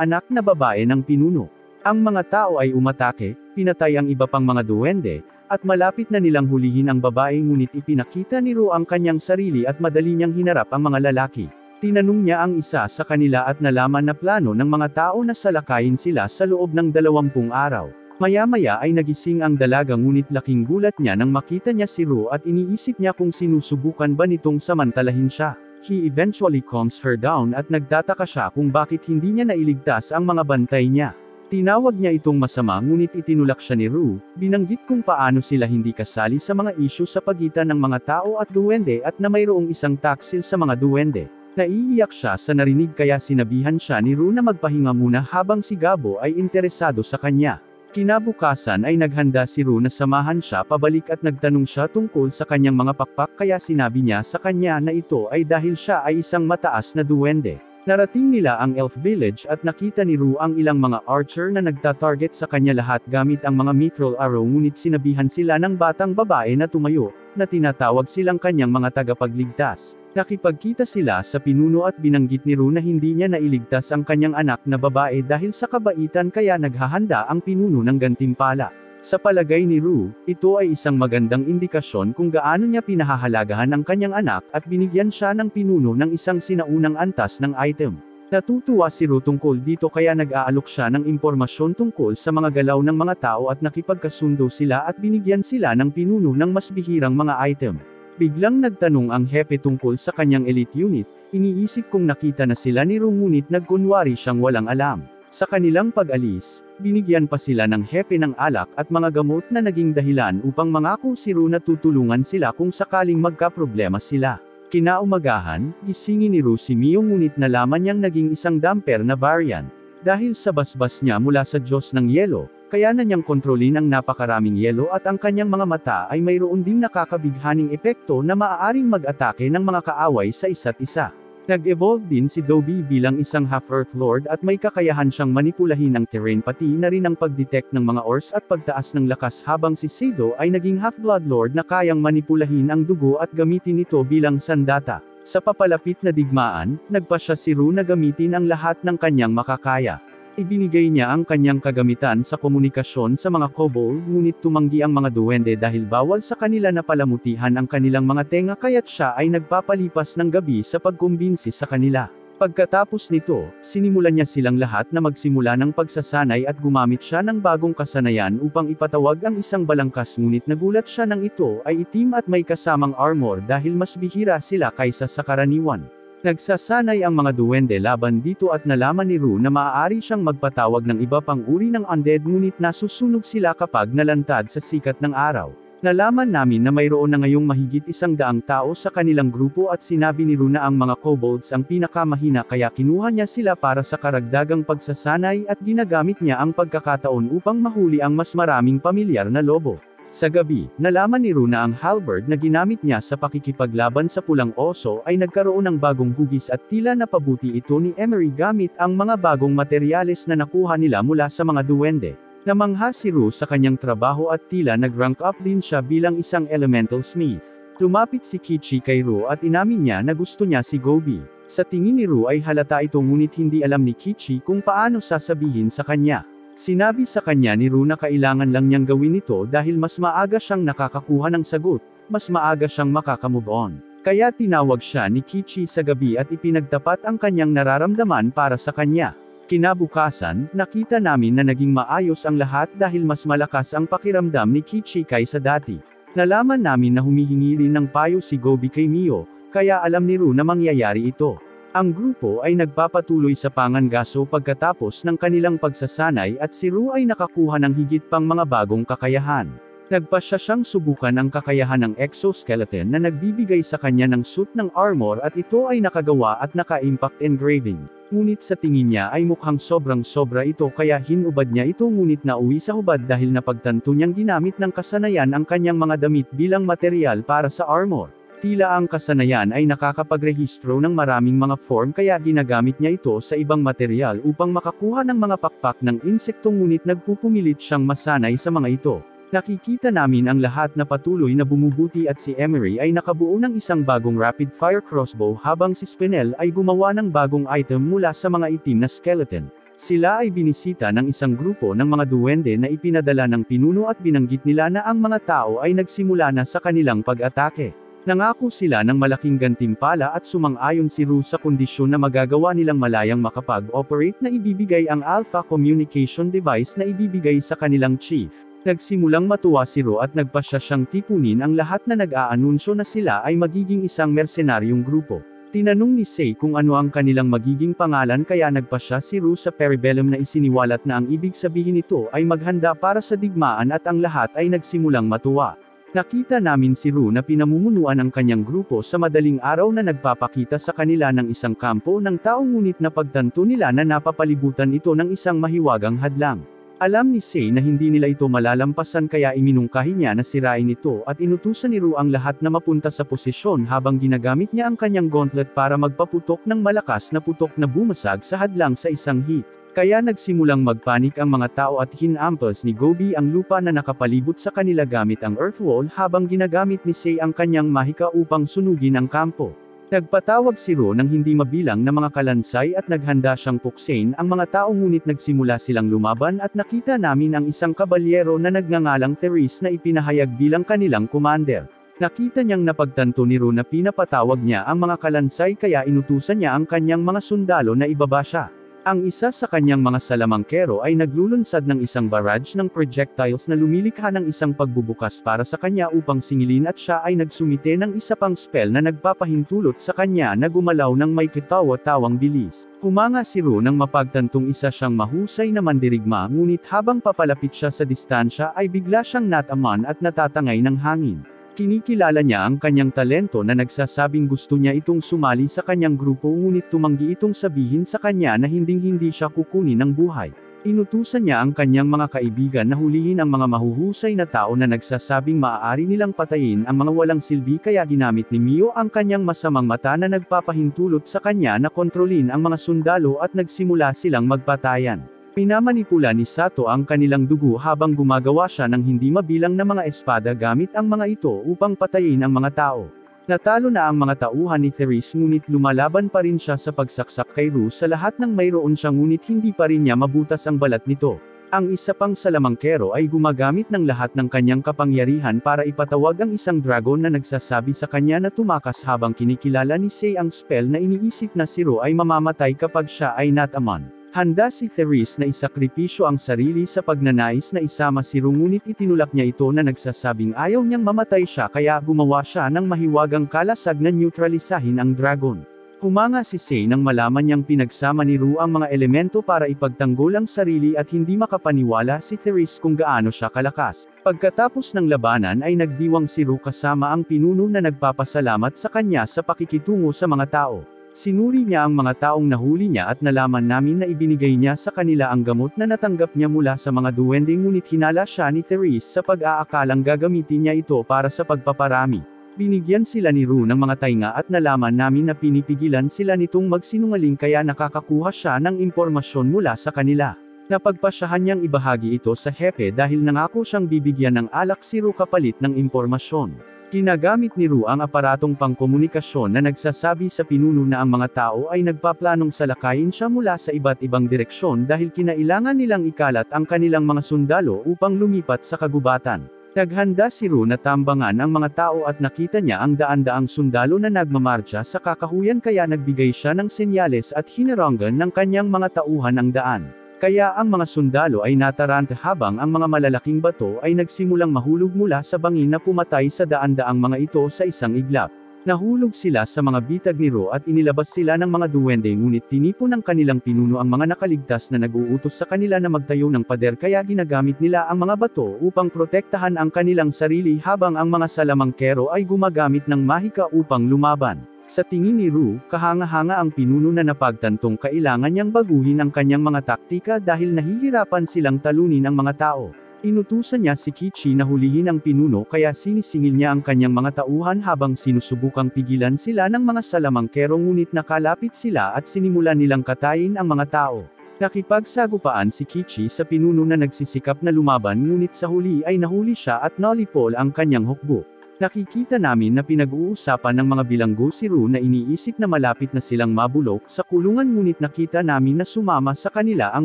anak na babae ng pinuno. Ang mga tao ay umatake, pinatay ang iba pang mga duwende, at malapit na nilang hulihin ang babae ngunit ipinakita ni Ru ang kanyang sarili at madali niyang hinarap ang mga lalaki. Tinanong niya ang isa sa kanila at nalaman na plano ng mga tao na salakayin sila sa loob ng 20 araw. Maya-maya ay nagising ang dalaga ngunit laking gulat niya nang makita niya si Ru at iniisip niya kung sinusubukan ba nitong samantalahin siya. He eventually calms her down at nagtataka siya kung bakit hindi niya nailigtas ang mga bantay niya. Tinawag niya itong masama ngunit itinulak siya ni Ru, binanggit kung paano sila hindi kasali sa mga isyu sa pagitan ng mga tao at duwende at na mayroong isang taksil sa mga duwende. Naiiyak siya sa narinig kaya sinabihan siya ni Ru na magpahinga muna habang si Gabo ay interesado sa kanya. Kinabukasan ay naghanda si Ru na samahan siya pabalik at nagtanong siya tungkol sa kanyang mga pakpak kaya sinabi niya sa kanya na ito ay dahil siya ay isang mataas na duwende. Narating nila ang Elf Village at nakita ni Ru ang ilang mga archer na nagtatarget sa kanya lahat gamit ang mga mithril arrow ngunit sinabihan sila ng batang babae na tumayo, na tinatawag silang kanyang mga tagapagligtas. Nakipagkita sila sa pinuno at binanggit ni Ru na hindi niya nailigtas ang kanyang anak na babae dahil sa kabaitan kaya naghahanda ang pinuno ng gantimpala. Sa palagay ni Ru, ito ay isang magandang indikasyon kung gaano niya pinahahalagahan ang kanyang anak at binigyan siya ng pinuno ng isang sinaunang antas ng item. Natutuwa si Ru tungkol dito kaya nag-aalok siya ng impormasyon tungkol sa mga galaw ng mga tao at nakipagkasundo sila at binigyan sila ng pinuno ng mas bihirang mga item. Biglang nagtanong ang hepe tungkol sa kanyang elite unit, iniisip kong nakita na sila ni Ru ngunit nagkunwari siyang walang alam. Sa kanilang pag-alis, binigyan pa sila ng hepe ng alak at mga gamot na naging dahilan upang mangako si Ru na tutulungan sila kung sakaling magkaproblema sila. Kinaumagahan, gisingin ni Ru si Mio ngunit nalaman niyang naging isang damper na variant. Dahil sa basbas niya mula sa Diyos ng Yelo, kaya na niyang kontrolin ang napakaraming yelo at ang kanyang mga mata ay mayroon ding nakakabighaning epekto na maaaring mag-atake ng mga kaaway sa isa't isa. Nag-evolve din si Dobby bilang isang half-Earth Lord at may kakayahan siyang manipulahin ang terrain pati na rin ang pag-detect ng mga ores at pagtaas ng lakas habang si Sado ay naging half-Blood Lord na kayang manipulahin ang dugo at gamitin ito bilang sandata. Sa papalapit na digmaan, nagpasya si Ru na gamitin ang lahat ng kanyang makakaya. Ibinigay niya ang kanyang kagamitan sa komunikasyon sa mga kobold ngunit tumanggi ang mga duwende dahil bawal sa kanila na palamutihan ang kanilang mga tenga kaya't siya ay nagpapalipas ng gabi sa pagkumbinsi sa kanila. Pagkatapos nito, sinimulan niya silang lahat na magsimula ng pagsasanay at gumamit siya ng bagong kasanayan upang ipatawag ang isang balangkas ngunit nagulat siya nang ito ay itim at may kasamang armor dahil mas bihira sila kaysa sa karaniwan. Nagsasanay ang mga duwende laban dito at nalaman ni Ru na maaari siyang magpatawag ng iba pang uri ng undead ngunit nasusunog sila kapag nalantad sa sikat ng araw. Nalaman namin na mayroon na ngayong mahigit 100 tao sa kanilang grupo at sinabi ni Ru na ang mga kobolds ang pinakamahina kaya kinuha niya sila para sa karagdagang pagsasanay at ginagamit niya ang pagkakataon upang mahuli ang mas maraming pamilyar na lobo. Sa gabi, nalaman ni Ru na ang halberd na ginamit niya sa pakikipaglaban sa pulang oso ay nagkaroon ng bagong hugis at tila napabuti ito ni Emery gamit ang mga bagong materyales na nakuha nila mula sa mga duwende. Namangha si Ru sa kanyang trabaho at tila nag-rank up din siya bilang isang elemental smith. Lumapit si Kichi kay Ru at inamin niya na gusto niya si Gobi. Sa tingin ni Ru ay halata ito ngunit hindi alam ni Kichi kung paano sasabihin sa kanya. Sinabi sa kanya ni Ru na kailangan lang niyang gawin ito dahil mas maaga siyang nakakakuha ng sagot, mas maaga siyang makakamove on. Kaya tinawag siya ni Kichi sa gabi at ipinagtapat ang kanyang nararamdaman para sa kanya. Kinabukasan, nakita namin na naging maayos ang lahat dahil mas malakas ang pakiramdam ni Kichi kaysa dati. Nalaman namin na humihingi rin ng payo si Gobi kay Mio, kaya alam ni Ru na mangyayari ito. Ang grupo ay nagpapatuloy sa pangangaso pagkatapos ng kanilang pagsasanay at si Ru ay nakakuha ng higit pang mga bagong kakayahan. Nagpasya siyang subukan ang kakayahan ng exoskeleton na nagbibigay sa kanya ng suit ng armor at ito ay nakagawa at naka-impact engraving. Ngunit sa tingin niya ay mukhang sobrang-sobra ito kaya hinubad niya ito ngunit nauwi sa hubad dahil napagtanto niyang ginamit ng kasanayan ang kanyang mga damit bilang material para sa armor. Tila ang kasanayan ay nakakapagrehistro ng maraming mga form kaya ginagamit niya ito sa ibang material upang makakuha ng mga pakpak ng insekto ngunit nagpupumilit siyang masanay sa mga ito. Nakikita namin ang lahat na patuloy na bumubuti at si Emery ay nakabuo ng isang bagong rapid-fire crossbow habang si Spinel ay gumawa ng bagong item mula sa mga itim na skeleton. Sila ay binisita ng isang grupo ng mga duwende na ipinadala ng pinuno at binanggit nila na ang mga tao ay nagsimula na sa kanilang pag-atake. Nangako sila ng malaking gantimpala at sumang-ayon si Ru sa kondisyon na magagawa nilang malayang makapag-operate na ibibigay ang Alpha Communication Device na ibibigay sa kanilang chief. Nagsimulang matuwa si Ru at nagpasya siyang tipunin ang lahat na nag-aanunsyo na sila ay magiging isang mersenaryong grupo. Tinanong ni Sei kung ano ang kanilang magiging pangalan kaya nagpasya si Ru sa Parabellum na isiniwalat na ang ibig sabihin nito ay maghanda para sa digmaan at ang lahat ay nagsimulang matuwa. Nakita namin si Ru na pinamumunuan ang kanyang grupo sa madaling araw na nagpapakita sa kanila ng isang kampo ng tao ngunit napagtanto nila na napapalibutan ito ng isang mahiwagang hadlang. Alam ni Sei na hindi nila ito malalampasan kaya iminungkahi niya na sirain ito at inutusan ni Ru ang lahat na mapunta sa posisyon habang ginagamit niya ang kanyang gauntlet para magpaputok ng malakas na putok na bumasag sa hadlang sa isang hit. Kaya nagsimulang magpanik ang mga tao at hinampers ni Gobi ang lupa na nakapalibot sa kanila gamit ang earth wall habang ginagamit ni Sei ang kanyang mahika upang sunugin ang kampo. Nagpatawag si Ru ng hindi mabilang na mga kalansay at naghanda siyang puksain ang mga tao ngunit nagsimula silang lumaban at nakita namin ang isang kabalyero na nagngangalang Therese na ipinahayag bilang kanilang commander. Nakita niyang napagtanto ni Ru na pinapatawag niya ang mga kalansay kaya inutusan niya ang kanyang mga sundalo na ibaba siya. Ang isa sa kanyang mga salamangkero ay naglulunsad ng isang barrage ng projectiles na lumilikha ng isang pagbubukas para sa kanya upang singilin at siya ay nagsumite ng isa pang spell na nagpapahintulot sa kanya na gumalaw ng may katawa-tawang bilis. Humanga si Ru nang mapagtantong isa siyang mahusay na mandirigma ngunit habang papalapit siya sa distansya ay bigla siyang nataman at natatangay ng hangin. Kinikilala niya ang kanyang talento na nagsasabing gusto niya itong sumali sa kanyang grupo ngunit tumanggi itong sabihin sa kanya na hinding-hindi siya kukunin ng buhay. Inutusan niya ang kanyang mga kaibigan na hulihin ang mga mahuhusay na tao na nagsasabing maaari nilang patayin ang mga walang silbi kaya ginamit ni Mio ang kanyang masamang mata na nagpapahintulot sa kanya na kontrolin ang mga sundalo at nagsimula silang magpatayan. Pinamanipula ni Sato ang kanilang dugo habang gumagawa siya ng hindi mabilang na mga espada gamit ang mga ito upang patayin ang mga tao. Natalo na ang mga tauhan ni Therese ngunit lumalaban pa rin siya sa pagsaksak kay Ru sa lahat ng mayroon siya ngunit hindi pa rin niya mabutas ang balat nito. Ang isa pang salamangkero ay gumagamit ng lahat ng kanyang kapangyarihan para ipatawag ang isang dragon na nagsasabi sa kanya na tumakas habang kinikilala ni Sei ang spell na iniisip na si Ru ay mamamatay kapag siya ay nataman. Handa si Therese na isakripisyo ang sarili sa pagnanais na isama si Ru ngunit itinulak niya ito na nagsasabing ayaw niyang mamatay siya kaya gumawa siya ng mahiwagang kalasag na neutralisahin ang dragon. Humanga si Sei nang malaman niyang pinagsama ni Ru ang mga elemento para ipagtanggol ang sarili at hindi makapaniwala si Therese kung gaano siya kalakas. Pagkatapos ng labanan ay nagdiwang si Ru kasama ang pinuno na nagpapasalamat sa kanya sa pakikitungo sa mga tao. Sinuri niya ang mga taong nahuli niya at nalaman namin na ibinigay niya sa kanila ang gamot na natanggap niya mula sa mga duwende ngunit hinala siya ni Therese sa pag-aakalang gagamitin niya ito para sa pagpaparami. Binigyan sila ni Ru ng mga tainga at nalaman namin na pinipigilan sila nitong magsinungaling kaya nakakakuha siya ng impormasyon mula sa kanila. Napagpasyahan niyang ibahagi ito sa hepe dahil nangako siyang bibigyan ng alak si Ru kapalit ng impormasyon. Ginagamit ni Ru ang aparatong pangkomunikasyon na nagsasabi sa pinuno na ang mga tao ay nagpaplanong salakayin siya mula sa iba't ibang direksyon dahil kinailangan nilang ikalat ang kanilang mga sundalo upang lumipat sa kagubatan. Naghanda si Ru na tambangan ang mga tao at nakita niya ang daan-daang sundalo na nagmamarcha sa kakahuyan kaya nagbigay siya ng senyales at hinaranggan ng kanyang mga tauhan ang daan. Kaya ang mga sundalo ay nataranta habang ang mga malalaking bato ay nagsimulang mahulog mula sa bangin na pumatay sa daan-daang mga ito sa isang iglap. Nahulog sila sa mga bitag ni Ro at inilabas sila ng mga duwende ngunit tinipon ng kanilang pinuno ang mga nakaligtas na nag-uutos sa kanila na magtayo ng pader kaya ginagamit nila ang mga bato upang protektahan ang kanilang sarili habang ang mga salamangkero ay gumagamit ng mahika upang lumaban. Sa tingin ni Ru, kahanga-hanga ang pinuno na napagtantong kailangan niyang baguhin ang kanyang mga taktika dahil nahihirapan silang talunin ang mga tao. Inutusan niya si Kichi na hulihin ang pinuno kaya sinisingil niya ang kanyang mga tauhan habang sinusubukang pigilan sila ng mga salamangkero ngunit nakalapit sila at sinimulan nilang katayin ang mga tao. Nakipagsagupaan si Kichi sa pinuno na nagsisikap na lumaban ngunit sa huli ay nahuli siya at nalipol ang kanyang hukbo. Nakikita namin na pinag-uusapan ng mga bilanggo si Ru na iniisip na malapit na silang mabulok sa kulungan ngunit nakita namin na sumama sa kanila ang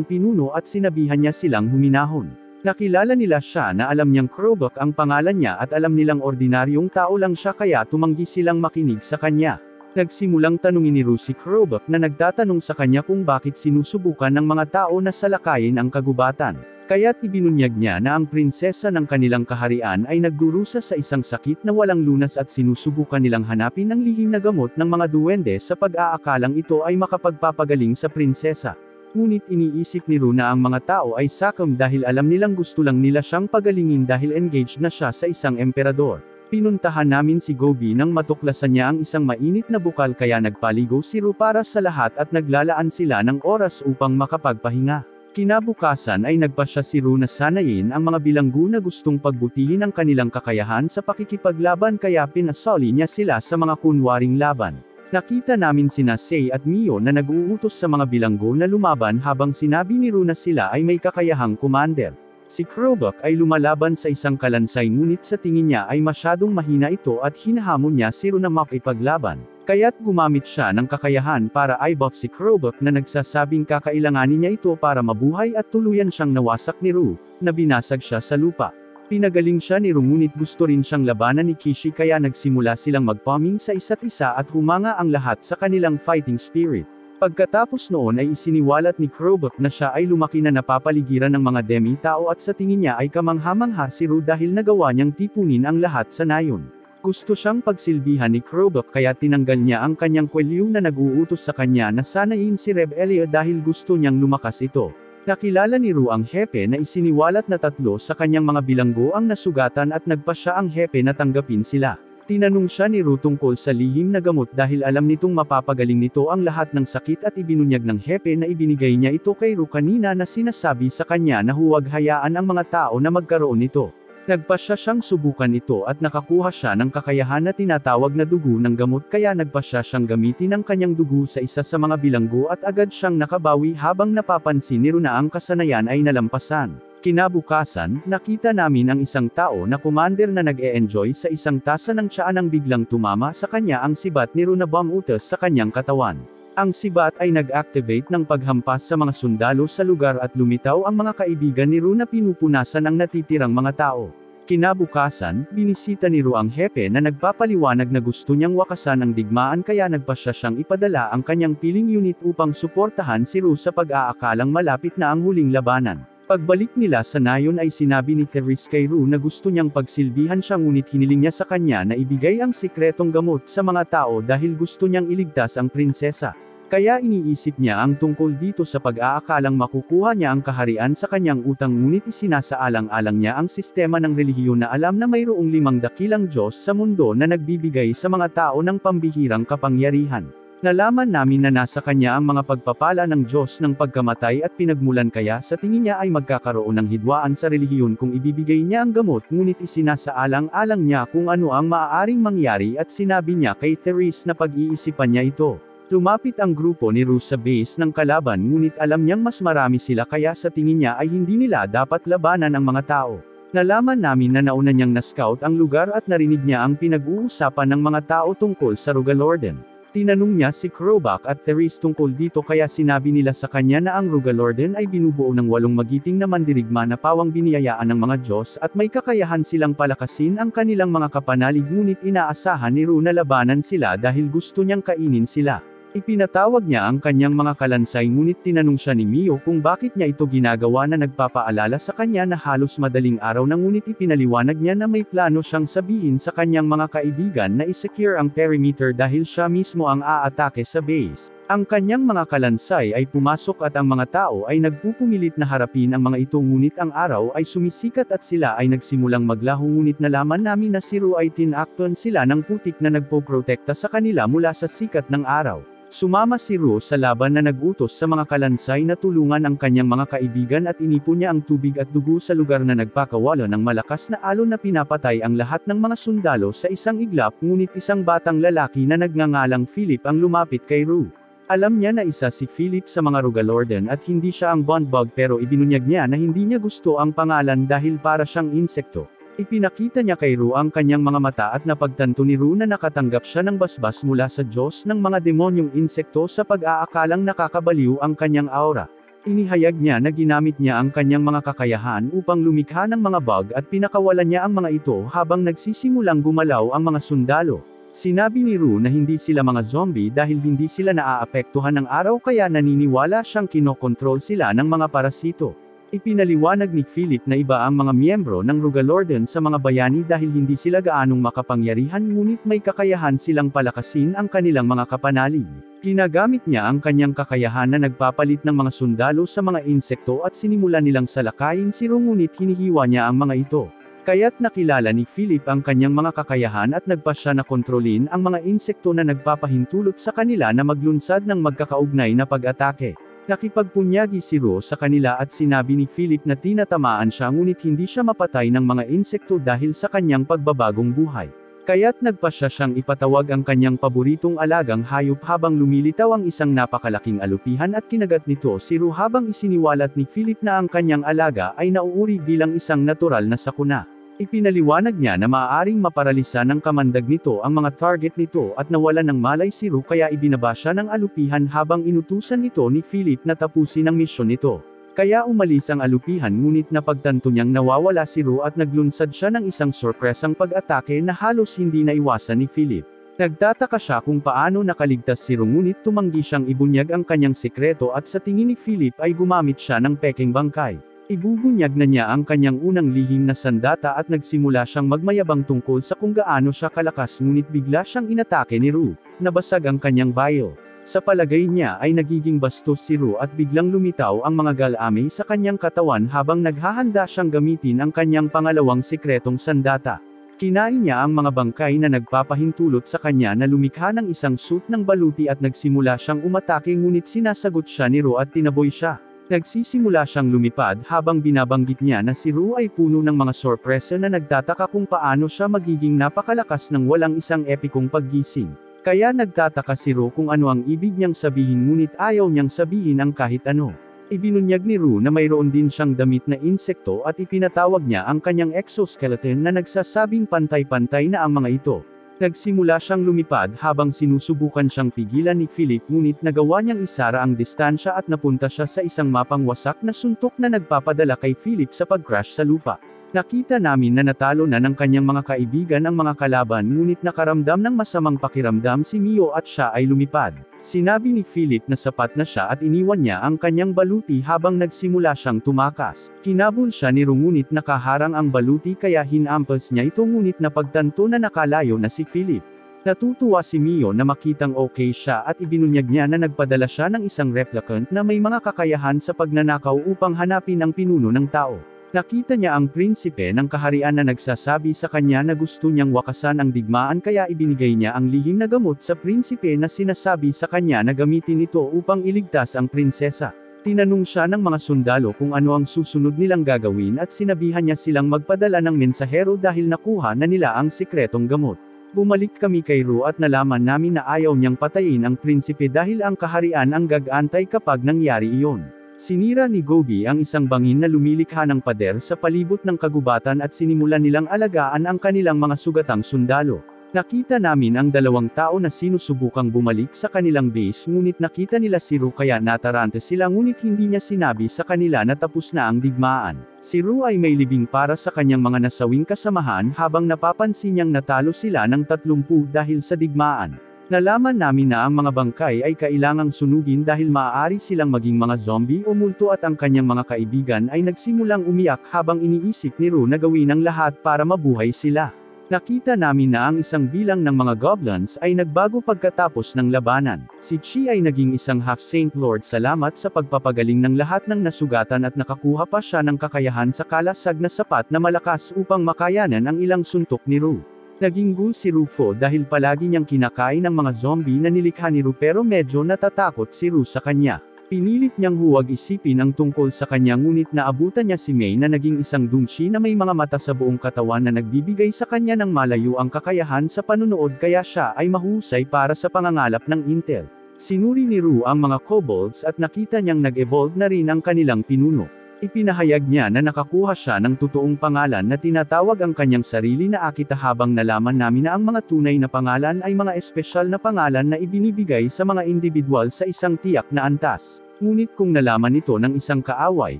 pinuno at sinabihan niya silang huminahon. Nakilala nila siya na alam niyang Krobak ang pangalan niya at alam nilang ordinaryong tao lang siya kaya tumanggi silang makinig sa kanya. Nagsimulang tanungin ni Ru si Krobak na nagtatanong sa kanya kung bakit sinusubukan ng mga tao na salakayin ang kagubatan. Kaya't ibinunyag niya na ang prinsesa ng kanilang kaharian ay nagdurusa sa isang sakit na walang lunas at sinusubukan nilang hanapin ang lihim na gamot ng mga duwende sa pag-aakalang ito ay makapagpapagaling sa prinsesa. Ngunit iniisip ni Ru na ang mga tao ay sakam dahil alam nilang gusto lang nila siyang pagalingin dahil engaged na siya sa isang emperador. Pinuntahan namin si Gobi nang matuklasan niya ang isang mainit na bukal kaya nagpaligo si Ru para sa lahat at naglalaan sila ng oras upang makapagpahinga. Kinabukasan ay nagpasya si Ru na sanayin ang mga bilanggo na gustong pagbutihin ang kanilang kakayahan sa pakikipaglaban kaya pinasali niya sila sa mga kunwaring laban. Nakita namin sina Sei at Mio na nag-uutos sa mga bilanggo na lumaban habang sinabi ni Ru na sila ay may kakayahang commander. Si Krobak ay lumalaban sa isang kalansay ngunit sa tingin niya ay masyadong mahina ito at hinahamon niya si Ru na makipaglaban. Kaya't gumamit siya ng kakayahan para i-buff si Krobak na nagsasabing kakailanganin niya ito para mabuhay at tuluyan siyang nawasak ni Ru, na binasag siya sa lupa. Pinagaling siya ni Ru ngunit gusto rin siyang labanan ni Kishi kaya nagsimula silang mag-bombing sa isa't isa at humanga ang lahat sa kanilang fighting spirit. Pagkatapos noon ay isiniwalat ni Krobak na siya ay lumaki na napapaligiran ng mga demi-tao at sa tingin niya ay kamangha-mangha si Ru dahil nagawa niyang tipunin ang lahat sa nayon. Gusto siyang pagsilbihan ni Krobak kaya tinanggal niya ang kanyang kwelyo na nag-uutos sa kanya na sanayin si Reb Elia dahil gusto niyang lumakas ito. Nakilala ni Ru ang hepe na isiniwalat na 3 sa kanyang mga bilanggo ang nasugatan at nagpa siya ang hepe na tanggapin sila. Tinanong siya ni Ru tungkol sa lihim na gamot dahil alam nitong mapapagaling nito ang lahat ng sakit at ibinunyag ng hepe na ibinigay niya ito kay Ru kanina na sinasabi sa kanya na huwag hayaan ang mga tao na magkaroon nito. Nagpasya siyang subukan ito at nakakuha siya ng kakayahan na tinatawag na dugo ng gamot kaya nagpasya siyang gamitin ang kanyang dugo sa isa sa mga bilanggo at agad siyang nakabawi habang napapansin ni Ru na ang kasanayan ay nalampasan. Kinabukasan, nakita namin ang isang tao na commander na nag-e-enjoy sa isang tasa ng tsaa nang biglang tumama sa kanya ang sibat ni Ru na bomb-utas sa kanyang katawan. Ang sibat ay nag-activate ng paghampas sa mga sundalo sa lugar at lumitaw ang mga kaibigan ni Ru na pinupunasan ang natitirang mga tao. Kinabukasan, binisita ni Ru ang hepe na nagpapaliwanag na gusto niyang wakasan ang digmaan kaya nagpasya siyang ipadala ang kanyang piling unit upang suportahan si Ru sa pag-aakalang malapit na ang huling labanan. Pagbalik nila sa nayon ay sinabi ni Therese kay Ru na gusto niyang pagsilbihan siya ngunit hiniling niya sa kanya na ibigay ang sikretong gamot sa mga tao dahil gusto niyang iligtas ang prinsesa. Kaya iniisip niya ang tungkol dito sa pag-aakalang makukuha niya ang kaharian sa kanyang utang ngunit isinasaalang-alang niya ang sistema ng relihiyon na alam na mayroong 5 dakilang Diyos sa mundo na nagbibigay sa mga tao ng pambihirang kapangyarihan. Nalaman namin na nasa kanya ang mga pagpapala ng Diyos ng pagkamatay at pinagmulan kaya sa tingin niya ay magkakaroon ng hidwaan sa relihiyon kung ibibigay niya ang gamot ngunit isinasaalang-alang niya kung ano ang maaaring mangyari at sinabi niya kay Therese na pag-iisipan niya ito. Lumapit ang grupo ni Ru sa base ng kalaban ngunit alam niyang mas marami sila kaya sa tingin niya ay hindi nila dapat labanan ang mga tao. Nalaman namin na nauna niyang na-scout ang lugar at narinig niya ang pinag-uusapan ng mga tao tungkol sa Rugalorden. Tinanong niya si Krobak at Therese tungkol dito kaya sinabi nila sa kanya na ang Rugalorden ay binubuo ng 8 magiting na mandirigma na pawang biniyayaan ng mga Diyos at may kakayahan silang palakasin ang kanilang mga kapanalig ngunit inaasahan ni Ru na labanan sila dahil gusto niyang kainin sila. Ipinatawag niya ang kanyang mga kalansay ngunit tinanong siya ni Mio kung bakit niya ito ginagawa na nagpapaalala sa kanya na halos madaling araw na ngunit ipinaliwanag niya na may plano siyang sabihin sa kanyang mga kaibigan na isecure ang perimeter dahil siya mismo ang aatake sa base. Ang kanyang mga kalansay ay pumasok at ang mga tao ay nagpupumilit na harapin ang mga ito ngunit ang araw ay sumisikat at sila ay nagsimulang maglaho ngunit nalaman namin na si Ru ay tinakton sila ng putik na nagpoprotekta sa kanila mula sa sikat ng araw. Sumama si Ru sa laban na nag-utos sa mga kalansay na tulungan ang kanyang mga kaibigan at inipon niya ang tubig at dugo sa lugar na nagpakawala ng malakas na alon na pinapatay ang lahat ng mga sundalo sa isang iglap ngunit isang batang lalaki na nagngangalang Philip ang lumapit kay Ru. Alam niya na isa si Philip sa mga Rugalorden at hindi siya ang Bondbug pero ibinunyag niya na hindi niya gusto ang pangalan dahil para siyang insekto. Ipinakita niya kay Ru ang kanyang mga mata at napagtanto ni Ru na nakatanggap siya ng basbas mula sa Diyos ng mga demonyong insekto sa pag-aakalang nakakabaliw ang kanyang aura. Inihayag niya na ginamit niya ang kanyang mga kakayahan upang lumikha ng mga bug at pinakawalan niya ang mga ito habang nagsisimulang gumalaw ang mga sundalo. Sinabi ni Ru na hindi sila mga zombie dahil hindi sila naaapektuhan ng araw kaya naniniwala siyang kinokontrol sila ng mga parasito. Ipinaliwanag ni Philip na iba ang mga miyembro ng Rugalorden sa mga bayani dahil hindi sila gaanong makapangyarihan ngunit may kakayahan silang palakasin ang kanilang mga kapanalig. Ginagamit niya ang kanyang kakayahan na nagpapalit ng mga sundalo sa mga insekto at sinimulan nilang salakayin si Ru ngunit hinihiwa niya ang mga ito. Kaya't nakilala ni Philip ang kanyang mga kakayahan at nagpa siya na kontrolin ang mga insekto na nagpapahintulot sa kanila na maglunsad ng magkakaugnay na pag-atake. Nakipagpunyagi si Ru sa kanila at sinabi ni Philip na tinatamaan siya ngunit hindi siya mapatay ng mga insekto dahil sa kanyang pagbabagong buhay. Kaya't nagpasya siyang ipatawag ang kanyang paboritong alagang hayop habang lumilitaw ang isang napakalaking alupihan at kinagat nito si Ru habang isiniwalat ni Philip na ang kanyang alaga ay nauuri bilang isang natural na sakuna. Ipinaliwanag niya na maaaring maparalisa ng kamandag nito ang mga target nito at nawalan ng malay si Ru kaya ibinaba siya ng alupihan habang inutusan nito ni Philip na tapusin ang misyon nito. Kaya umalis ang alupihan ngunit napagtanto niyang nawawala si Ru at naglunsad siya ng isang sorpresang pag-atake na halos hindi naiwasan ni Philip. Nagtataka siya kung paano nakaligtas si Ru ngunit tumanggi siyang ibunyag ang kanyang sekreto at sa tingin ni Philip ay gumamit siya ng pekeng bangkay. Ibubunyag na niya ang kanyang unang lihim na sandata at nagsimula siyang magmayabang tungkol sa kung gaano siya kalakas ngunit bigla siyang inatake ni Ru. Nabasag ang kanyang vial. Sa palagay niya ay nagiging bastos si Ru at biglang lumitaw ang mga galame sa kanyang katawan habang naghahanda siyang gamitin ang kanyang pangalawang sikretong sandata. Kinain niya ang mga bangkay na nagpapahintulot sa kanya na lumikha ng isang suit ng baluti at nagsimula siyang umatake ngunit sinasagot siya ni Ru at tinaboy siya. Nagsisimula siyang lumipad habang binabanggit niya na si Ru ay puno ng mga sorpresa na nagtataka kung paano siya magiging napakalakas ng walang isang epikong paggising. Kaya nagtataka si Ru kung ano ang ibig niyang sabihin ngunit ayaw niyang sabihin ang kahit ano. Ibinunyag ni Ru na mayroon din siyang damit na insekto at ipinatawag niya ang kanyang exoskeleton na nagsasabing pantay-pantay na ang mga ito. Nagsimula siyang lumipad habang sinusubukan siyang pigilan ni Philip ngunit nagawa niyang isara ang distansya at napunta siya sa isang mapang wasak na suntok na nagpapadala kay Philip sa pag-crash sa lupa. Nakita namin na natalo na ng kanyang mga kaibigan ang mga kalaban ngunit nakaramdam ng masamang pakiramdam si Mio at siya ay lumipad. Sinabi ni Philip na sapat na siya at iniwan niya ang kanyang baluti habang nagsimula siyang tumakas. Hinabol siya ni Ru ngunit nakaharang ang baluti kaya hinampers niya ito ngunit napagtanto na nakalayo na si Philip. Natutuwa si Mio na makitang okay siya at ibinunyag niya na nagpadala siya ng isang replicant na may mga kakayahan sa pagnanakaw upang hanapin ang pinuno ng tao. Nakita niya ang prinsipe ng kaharian na nagsasabi sa kanya na gusto niyang wakasan ang digmaan kaya ibinigay niya ang lihim na gamot sa prinsipe na sinasabi sa kanya na gamitin ito upang iligtas ang prinsesa. Tinanong siya ng mga sundalo kung ano ang susunod nilang gagawin at sinabihan niya silang magpadala ng mensahero dahil nakuha na nila ang sikretong gamot. Bumalik kami kay Ru at nalaman namin na ayaw niyang patayin ang prinsipe dahil ang kaharian ang gagantay kapag nangyari iyon. Sinira ni Gobi ang isang bangin na lumilikha ng pader sa palibot ng kagubatan at sinimulan nilang alagaan ang kanilang mga sugatang sundalo. Nakita namin ang dalawang tao na sinusubukang bumalik sa kanilang base ngunit nakita nila si Ru kaya natarante sila ngunit hindi niya sinabi sa kanila na tapos na ang digmaan. Si Ru ay may libing para sa kanyang mga nasawing kasamahan habang napapansin niyang natalo sila ng 30 dahil sa digmaan. Nalaman namin na ang mga bangkay ay kailangang sunugin dahil maaari silang maging mga zombie o multo at ang kanyang mga kaibigan ay nagsimulang umiyak habang iniisip ni Ru na gawin ang lahat para mabuhay sila. Nakita namin na ang isang bilang ng mga goblins ay nagbago pagkatapos ng labanan. Si Chi ay naging isang half-saint lord salamat sa pagpapagaling ng lahat ng nasugatan at nakakuha pa siya ng kakayahan sa kalasag na sapat na malakas upang makayanan ang ilang suntok ni Ru. Naging ghoul si Rufo dahil palagi niyang kinakain ang mga zombie na nilikha ni Ru pero medyo natatakot si Ru sa kanya. Pinilit niyang huwag isipin ang tungkol sa kanya ngunit naabutan niya si Mei na naging isang dungshi na may mga mata sa buong katawan na nagbibigay sa kanya ng malayo ang kakayahan sa panunood kaya siya ay mahusay para sa pangangalap ng intel. Sinuri ni Ru ang mga kobolds at nakita niyang nag-evolve na rin ang kanilang pinuno. Ipinahayag niya na nakakuha siya ng totoong pangalan na tinatawag ang kanyang sarili na Akita habang nalaman namin na ang mga tunay na pangalan ay mga espesyal na pangalan na ibinibigay sa mga individual sa isang tiyak na antas. Ngunit kung nalaman ito ng isang kaaway,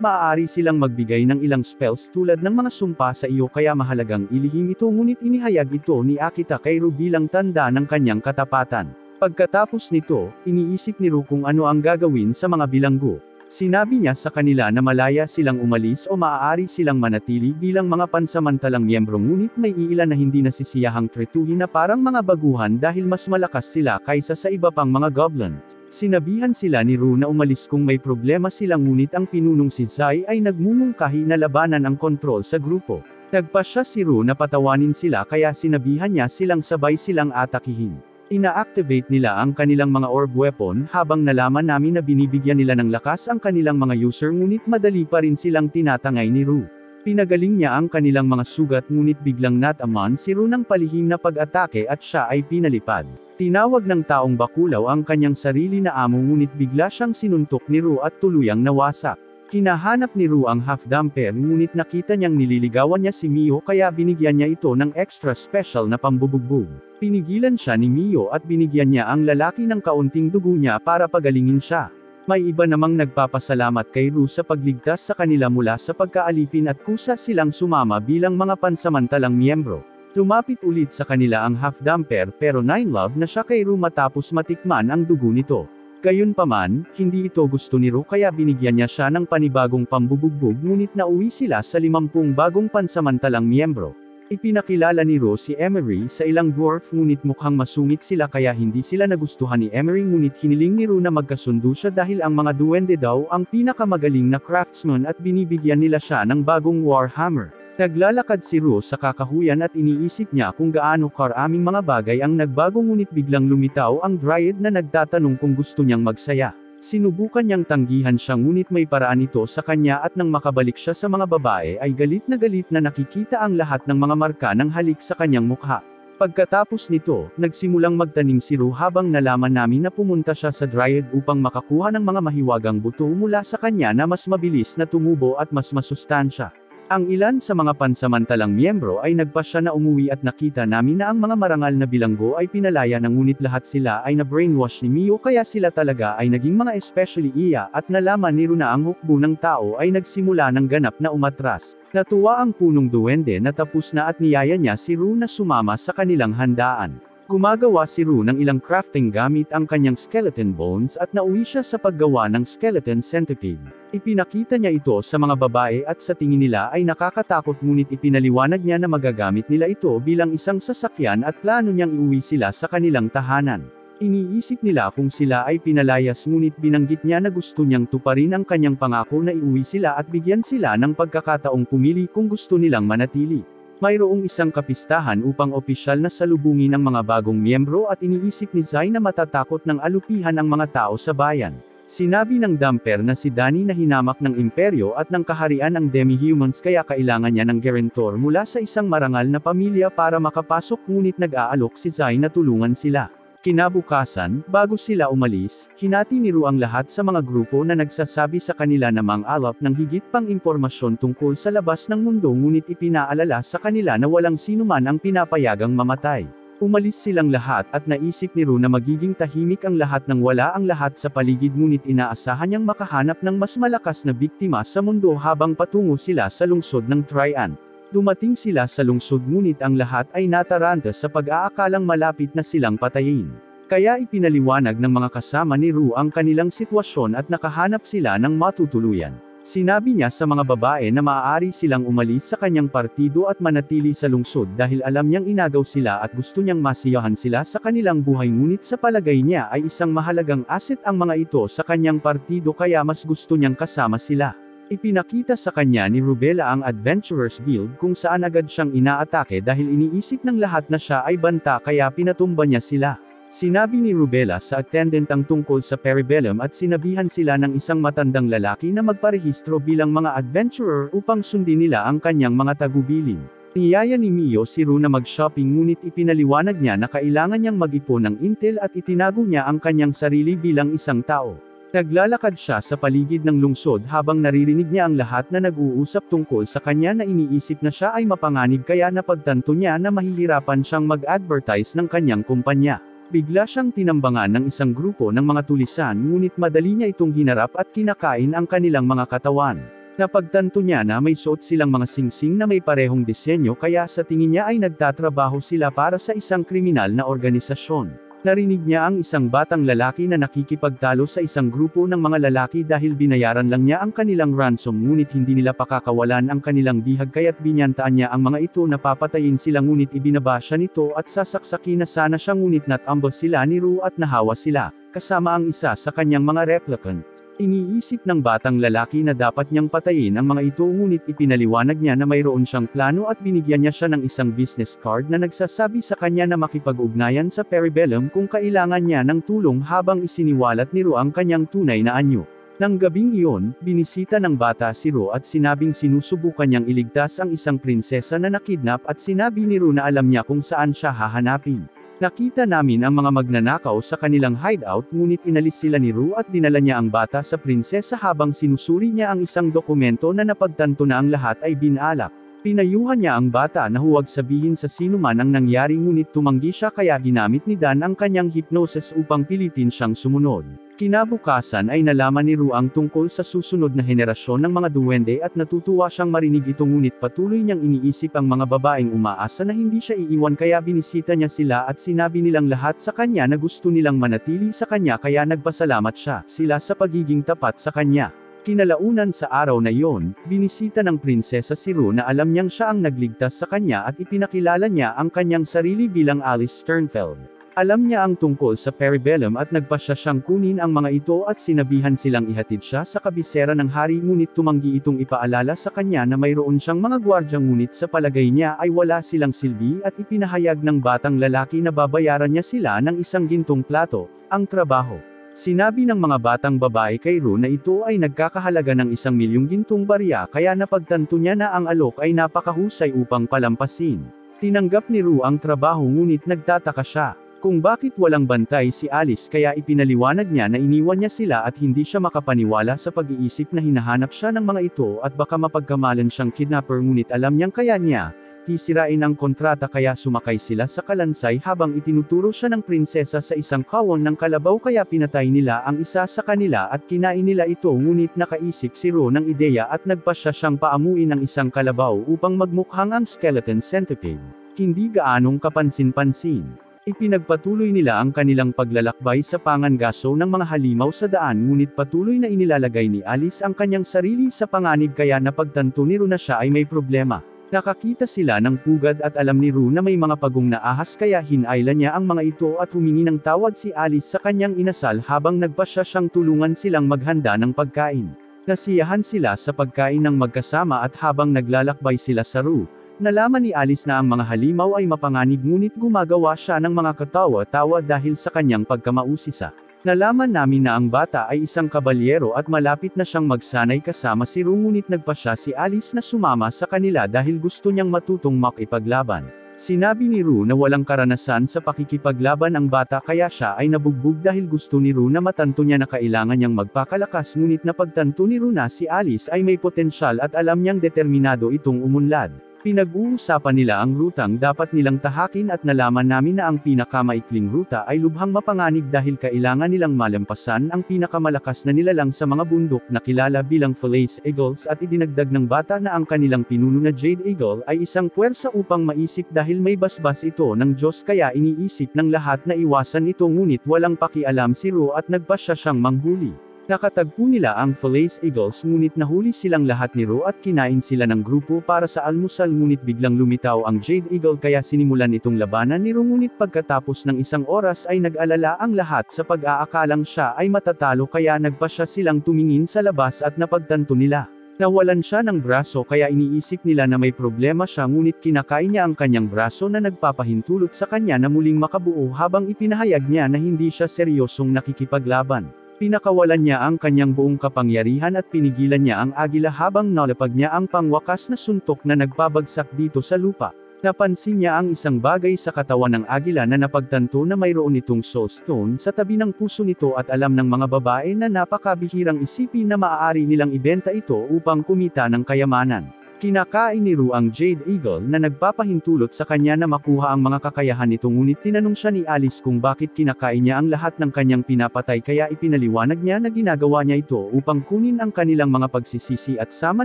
maaari silang magbigay ng ilang spells tulad ng mga sumpa sa iyo kaya mahalagang ilihim ito ngunit inihayag ito ni Akita kay Ru bilang tanda ng kanyang katapatan. Pagkatapos nito, iniisip ni Ru kung ano ang gagawin sa mga bilanggo. Sinabi niya sa kanila na malaya silang umalis o maaari silang manatili bilang mga pansamantalang miyembro ngunit may iilan na hindi nasisiyahang tretuhin na parang mga baguhan dahil mas malakas sila kaysa sa iba pang mga goblins. Sinabihan sila ni Ru na umalis kung may problema sila ngunit ang pinunong si Zai ay nagmumungkahi na labanan ang kontrol sa grupo. Nagpasya si Ru na patawanin sila kaya sinabihan niya silang sabay silang atakihin. Ina-activate nila ang kanilang mga orb weapon habang nalaman namin na binibigyan nila ng lakas ang kanilang mga user ngunit madali pa rin silang tinatangay ni Ru. Pinagaling niya ang kanilang mga sugat ngunit biglang nataman si Ru ng palihim na pag-atake at siya ay pinalipad. Tinawag ng taong bakulaw ang kanyang sarili na amo ngunit bigla siyang sinuntok ni Ru at tuluyang nawasak. Hinahanap ni Ru ang half-damper ngunit nakita niyang nililigawan niya si Mio kaya binigyan niya ito ng extra special na pambubugbog. Pinigilan siya ni Mio at binigyan niya ang lalaki ng kaunting dugo niya para pagalingin siya. May iba namang nagpapasalamat kay Ru sa pagligtas sa kanila mula sa pagkaalipin at kusa silang sumama bilang mga pansamantalang miyembro. Lumapit ulit sa kanila ang half-damper pero 9love na siya kay Ru matapos matikman ang dugo nito. Gayunpaman, hindi ito gusto ni Ru kaya binigyan niya siya ng panibagong pambubugbog ngunit nauwi sila sa 50 bagong pansamantalang miyembro. Ipinakilala ni Ru si Emery sa ilang dwarf ngunit mukhang masungit sila kaya hindi sila nagustuhan ni Emery ngunit hiniling ni Ru na magkasundo siya dahil ang mga duwende daw ang pinakamagaling na craftsman at binibigyan nila siya ng bagong warhammer. Naglalakad si Ru sa kakahuyan at iniisip niya kung gaano karaming mga bagay ang nagbago ngunit biglang lumitaw ang Dryad na nagtatanong kung gusto niyang magsaya. Sinubukan niyang tanggihan siya ngunit may paraan ito sa kanya at nang makabalik siya sa mga babae ay galit na nakikita ang lahat ng mga marka ng halik sa kanyang mukha. Pagkatapos nito, nagsimulang magtanim si Ru habang nalaman namin na pumunta siya sa Dryad upang makakuha ng mga mahiwagang buto mula sa kanya na mas mabilis na tumubo at mas masustansya. Ang ilan sa mga pansamantalang miyembro ay nagpasya na umuwi at nakita namin na ang mga marangal na bilanggo ay pinalaya na ngunit lahat sila ay na-brainwash ni Mio kaya sila talaga ay naging mga especially iya at nalaman ni Ru na ang hukbo ng tao ay nagsimula ng ganap na umatras. Natuwa ang punong duwende na tapos na at niyaya niya si Ru na sumama sa kanilang handaan. Gumagawa si Ru ng ilang crafting gamit ang kanyang skeleton bones at nauwi siya sa paggawa ng skeleton centipede. Ipinakita niya ito sa mga babae at sa tingin nila ay nakakatakot ngunit ipinaliwanag niya na magagamit nila ito bilang isang sasakyan at plano niyang iuwi sila sa kanilang tahanan. Iniisip nila kung sila ay pinalayas ngunit binanggit niya na gusto niyang tuparin ang kanyang pangako na iuwi sila at bigyan sila ng pagkakataong pumili kung gusto nilang manatili. Mayroong isang kapistahan upang opisyal na salubungin ang mga bagong miyembro at iniisip ni Zai na matatakot ng alupihan ang mga tao sa bayan. Sinabi ng Damper na si Danny na hinamak ng imperyo at ng kaharian ang demi-humans kaya kailangan niya ng guarantor mula sa isang marangal na pamilya para makapasok ngunit nag-aalok si Zai na tulungan sila. Kinabukasan, bago sila umalis, hinati ni Ru ang lahat sa mga grupo na nagsasabi sa kanila na mang-alap ng higit pang impormasyon tungkol sa labas ng mundo ngunit ipinaalala sa kanila na walang sinuman ang pinapayagang mamatay. Umalis silang lahat at naisip ni Ru na magiging tahimik ang lahat nang wala ang lahat sa paligid, ngunit inaasahan niyang makahanap ng mas malakas na biktima sa mundo habang patungo sila sa lungsod ng Triant. Dumating sila sa lungsod ngunit ang lahat ay nataranta sa pag-aakalang malapit na silang patayin. Kaya ipinaliwanag ng mga kasama ni Ru ang kanilang sitwasyon at nakahanap sila ng matutuluyan. Sinabi niya sa mga babae na maaari silang umalis sa kanyang partido at manatili sa lungsod dahil alam niyang inagaw sila at gusto niyang masiyahan sila sa kanilang buhay, ngunit sa palagay niya ay isang mahalagang asset ang mga ito sa kanyang partido kaya mas gusto niyang kasama sila. Ipinakita sa kanya ni Rubella ang Adventurers Guild kung saan agad siyang inaatake dahil iniisip ng lahat na siya ay banta kaya pinatumba niya sila. Sinabi ni Rubella sa attendant ang tungkol sa Peribellum at sinabihan sila ng isang matandang lalaki na magparehistro bilang mga adventurer upang sundin nila ang kanyang mga tagubilin. Niyaya ni Mio si Ru na mag-shopping ngunit ipinaliwanag niya na kailangan niyang mag-ipon ng intel at itinago niya ang kanyang sarili bilang isang tao. Naglalakad siya sa paligid ng lungsod habang naririnig niya ang lahat na nag-uusap tungkol sa kanya na iniisip na siya ay mapanganib kaya napagtanto niya na mahihirapan siyang mag-advertise ng kanyang kumpanya. Bigla siyang tinambangan ng isang grupo ng mga tulisan ngunit madali niya itong hinarap at kinakain ang kanilang mga katawan. Napagtanto niya na may suot silang mga singsing na may parehong disenyo kaya sa tingin niya ay nagtatrabaho sila para sa isang kriminal na organisasyon. Narinig niya ang isang batang lalaki na nakikipagtalo sa isang grupo ng mga lalaki dahil binayaran lang niya ang kanilang ransom ngunit hindi nila pakakawalan ang kanilang bihag kaya't binyantaan niya ang mga ito na papatayin sila ngunit ibinaba siya nito at sasaksaki na sana siya ngunit natambol sila ni Ru at nahawa sila, kasama ang isa sa kanyang mga replicant. Iniisip ng batang lalaki na dapat niyang patayin ang mga ito ngunit ipinaliwanag niya na mayroon siyang plano at binigyan niya siya ng isang business card na nagsasabi sa kanya na makipag-ugnayan sa Peribellum kung kailangan niya ng tulong habang isiniwalat ni Ru ang kanyang tunay na anyo. Nang gabing iyon, binisita ng bata si Ru at sinabing sinusubukan niyang iligtas ang isang prinsesa na nakidnap at sinabi ni Ru na alam niya kung saan siya hahanapin. Nakita namin ang mga magnanakaw sa kanilang hideout ngunit inalis sila ni Ru at dinala niya ang bata sa prinsesa habang sinusuri niya ang isang dokumento na napagtanto na ang lahat ay binalak. Pinayuhan niya ang bata na huwag sabihin sa sino man ang nangyari ngunit tumanggi siya kaya ginamit ni Dan ang kanyang hypnosis upang pilitin siyang sumunod. Kinabukasan ay nalaman ni Ru ang tungkol sa susunod na henerasyon ng mga duwende at natutuwa siyang marinig ito ngunit patuloy niyang iniisip ang mga babaeng umaasa na hindi siya iiwan kaya binisita niya sila at sinabi nilang lahat sa kanya na gusto nilang manatili sa kanya kaya nagpasalamat sila sa pagiging tapat sa kanya. Kinalaunan sa araw na iyon, binisita ng prinsesa si Ru na alam niyang siya ang nagligtas sa kanya at ipinakilala niya ang kanyang sarili bilang Alice Sternfeld. Alam niya ang tungkol sa Peribellum at nagpasya siyang kunin ang mga ito at sinabihan silang ihatid siya sa kabisera ng hari ngunit tumanggi itong ipaalala sa kanya na mayroon siyang mga gwardiya ngunit sa palagay niya ay wala silang silbi at ipinahayag ng batang lalaki na babayaran niya sila ng isang gintong plato, ang trabaho. Sinabi ng mga batang babae kay Ru na ito ay nagkakahalaga ng 1,000,000 gintong barya kaya napagtanto niya na ang alok ay napakahusay upang palampasin. Tinanggap ni Ru ang trabaho ngunit nagtataka siya kung bakit walang bantay si Alice kaya ipinaliwanag niya na iniwan niya sila at hindi siya makapaniwala sa pag-iisip na hinahanap siya ng mga ito at baka mapagkamalan siyang kidnapper ngunit alam niyang kaya niya tisirain ang kontrata kaya sumakay sila sa kalansay habang itinuturo siya ng prinsesa sa isang kawon ng kalabaw kaya pinatay nila ang isa sa kanila at kinain nila ito ngunit nakaisip si Ru ng ideya at nagpasya siyang paamuin ng isang kalabaw upang magmukhang ang skeleton centipede. Hindi gaanong kapansin-pansin. Ipinagpatuloy nila ang kanilang paglalakbay sa pangangaso ng mga halimaw sa daan ngunit patuloy na inilalagay ni Alice ang kanyang sarili sa panganib kaya napagtanto ni Ru na siya ay may problema. Nakakita sila ng pugad at alam ni Ru na may mga pagong na ahas kaya hinailan niya ang mga ito at humingi ng tawad si Alice sa kanyang inasal habang nagpasya siyang tulungan silang maghanda ng pagkain. Nasiyahan sila sa pagkain ng magkasama at habang naglalakbay sila sa Ru, nalaman ni Alice na ang mga halimaw ay mapanganib ngunit gumagawa siya ng mga katawa-tawa dahil sa kanyang pagkamausisa. Nalaman namin na ang bata ay isang kabalyero at malapit na siyang magsanay kasama si Ru ngunit nagpasya si Alice na sumama sa kanila dahil gusto niyang matutong makipaglaban. Sinabi ni Ru na walang karanasan sa pakikipaglaban ang bata kaya siya ay nabugbog dahil gusto ni Ru na matanto niya na kailangan niyang magpakalakas ngunit napagtanto ni Ru na si Alice ay may potensyal at alam niyang determinado itong umunlad. Pinag-uusapan nila ang rutang dapat nilang tahakin at nalaman namin na ang pinakamaikling ruta ay lubhang mapanganib dahil kailangan nilang malampasan ang pinakamalakas na nilalang sa mga bundok na kilala bilang Falaise Eagles at idinagdag ng bata na ang kanilang pinuno na Jade Eagle ay isang puwersa upang maisip dahil may basbas ito ng Diyos kaya iniisip ng lahat na iwasan ito ngunit walang pakialam si Ro at nagpasya siyang manghuli. Nakatagpo nila ang Falaise Eagles ngunit nahuli silang lahat ni Ro at kinain sila ng grupo para sa almusal ngunit biglang lumitaw ang Jade Eagle kaya sinimulan itong labanan ni Ro ngunit pagkatapos ng isang oras ay nag-alala ang lahat sa pag-aakalang siya ay matatalo kaya nagpasya silang tumingin sa labas at napagtanto nila. Nawalan siya ng braso kaya iniisip nila na may problema siya ngunit kinakain niya ang kanyang braso na nagpapahintulot sa kanya na muling makabuo habang ipinahayag niya na hindi siya seryosong nakikipaglaban. Pinakawalan niya ang kanyang buong kapangyarihan at pinigilan niya ang agila habang nalapag niya ang pangwakas na suntok na nagpabagsak dito sa lupa. Napansin niya ang isang bagay sa katawan ng agila na napagtanto na mayroon itong soul stone sa tabi ng puso nito at alam ng mga babae na napakabihirang isipin na maaari nilang ibenta ito upang kumita ng kayamanan. Kinakain ni Ru ang Jade Eagle na nagpapahintulot sa kanya na makuha ang mga kakayahan nito ngunit tinanong siya ni Alice kung bakit kinakain niya ang lahat ng kanyang pinapatay kaya ipinaliwanag niya na ginagawa niya ito upang kunin ang kanilang mga pagsisisi at sama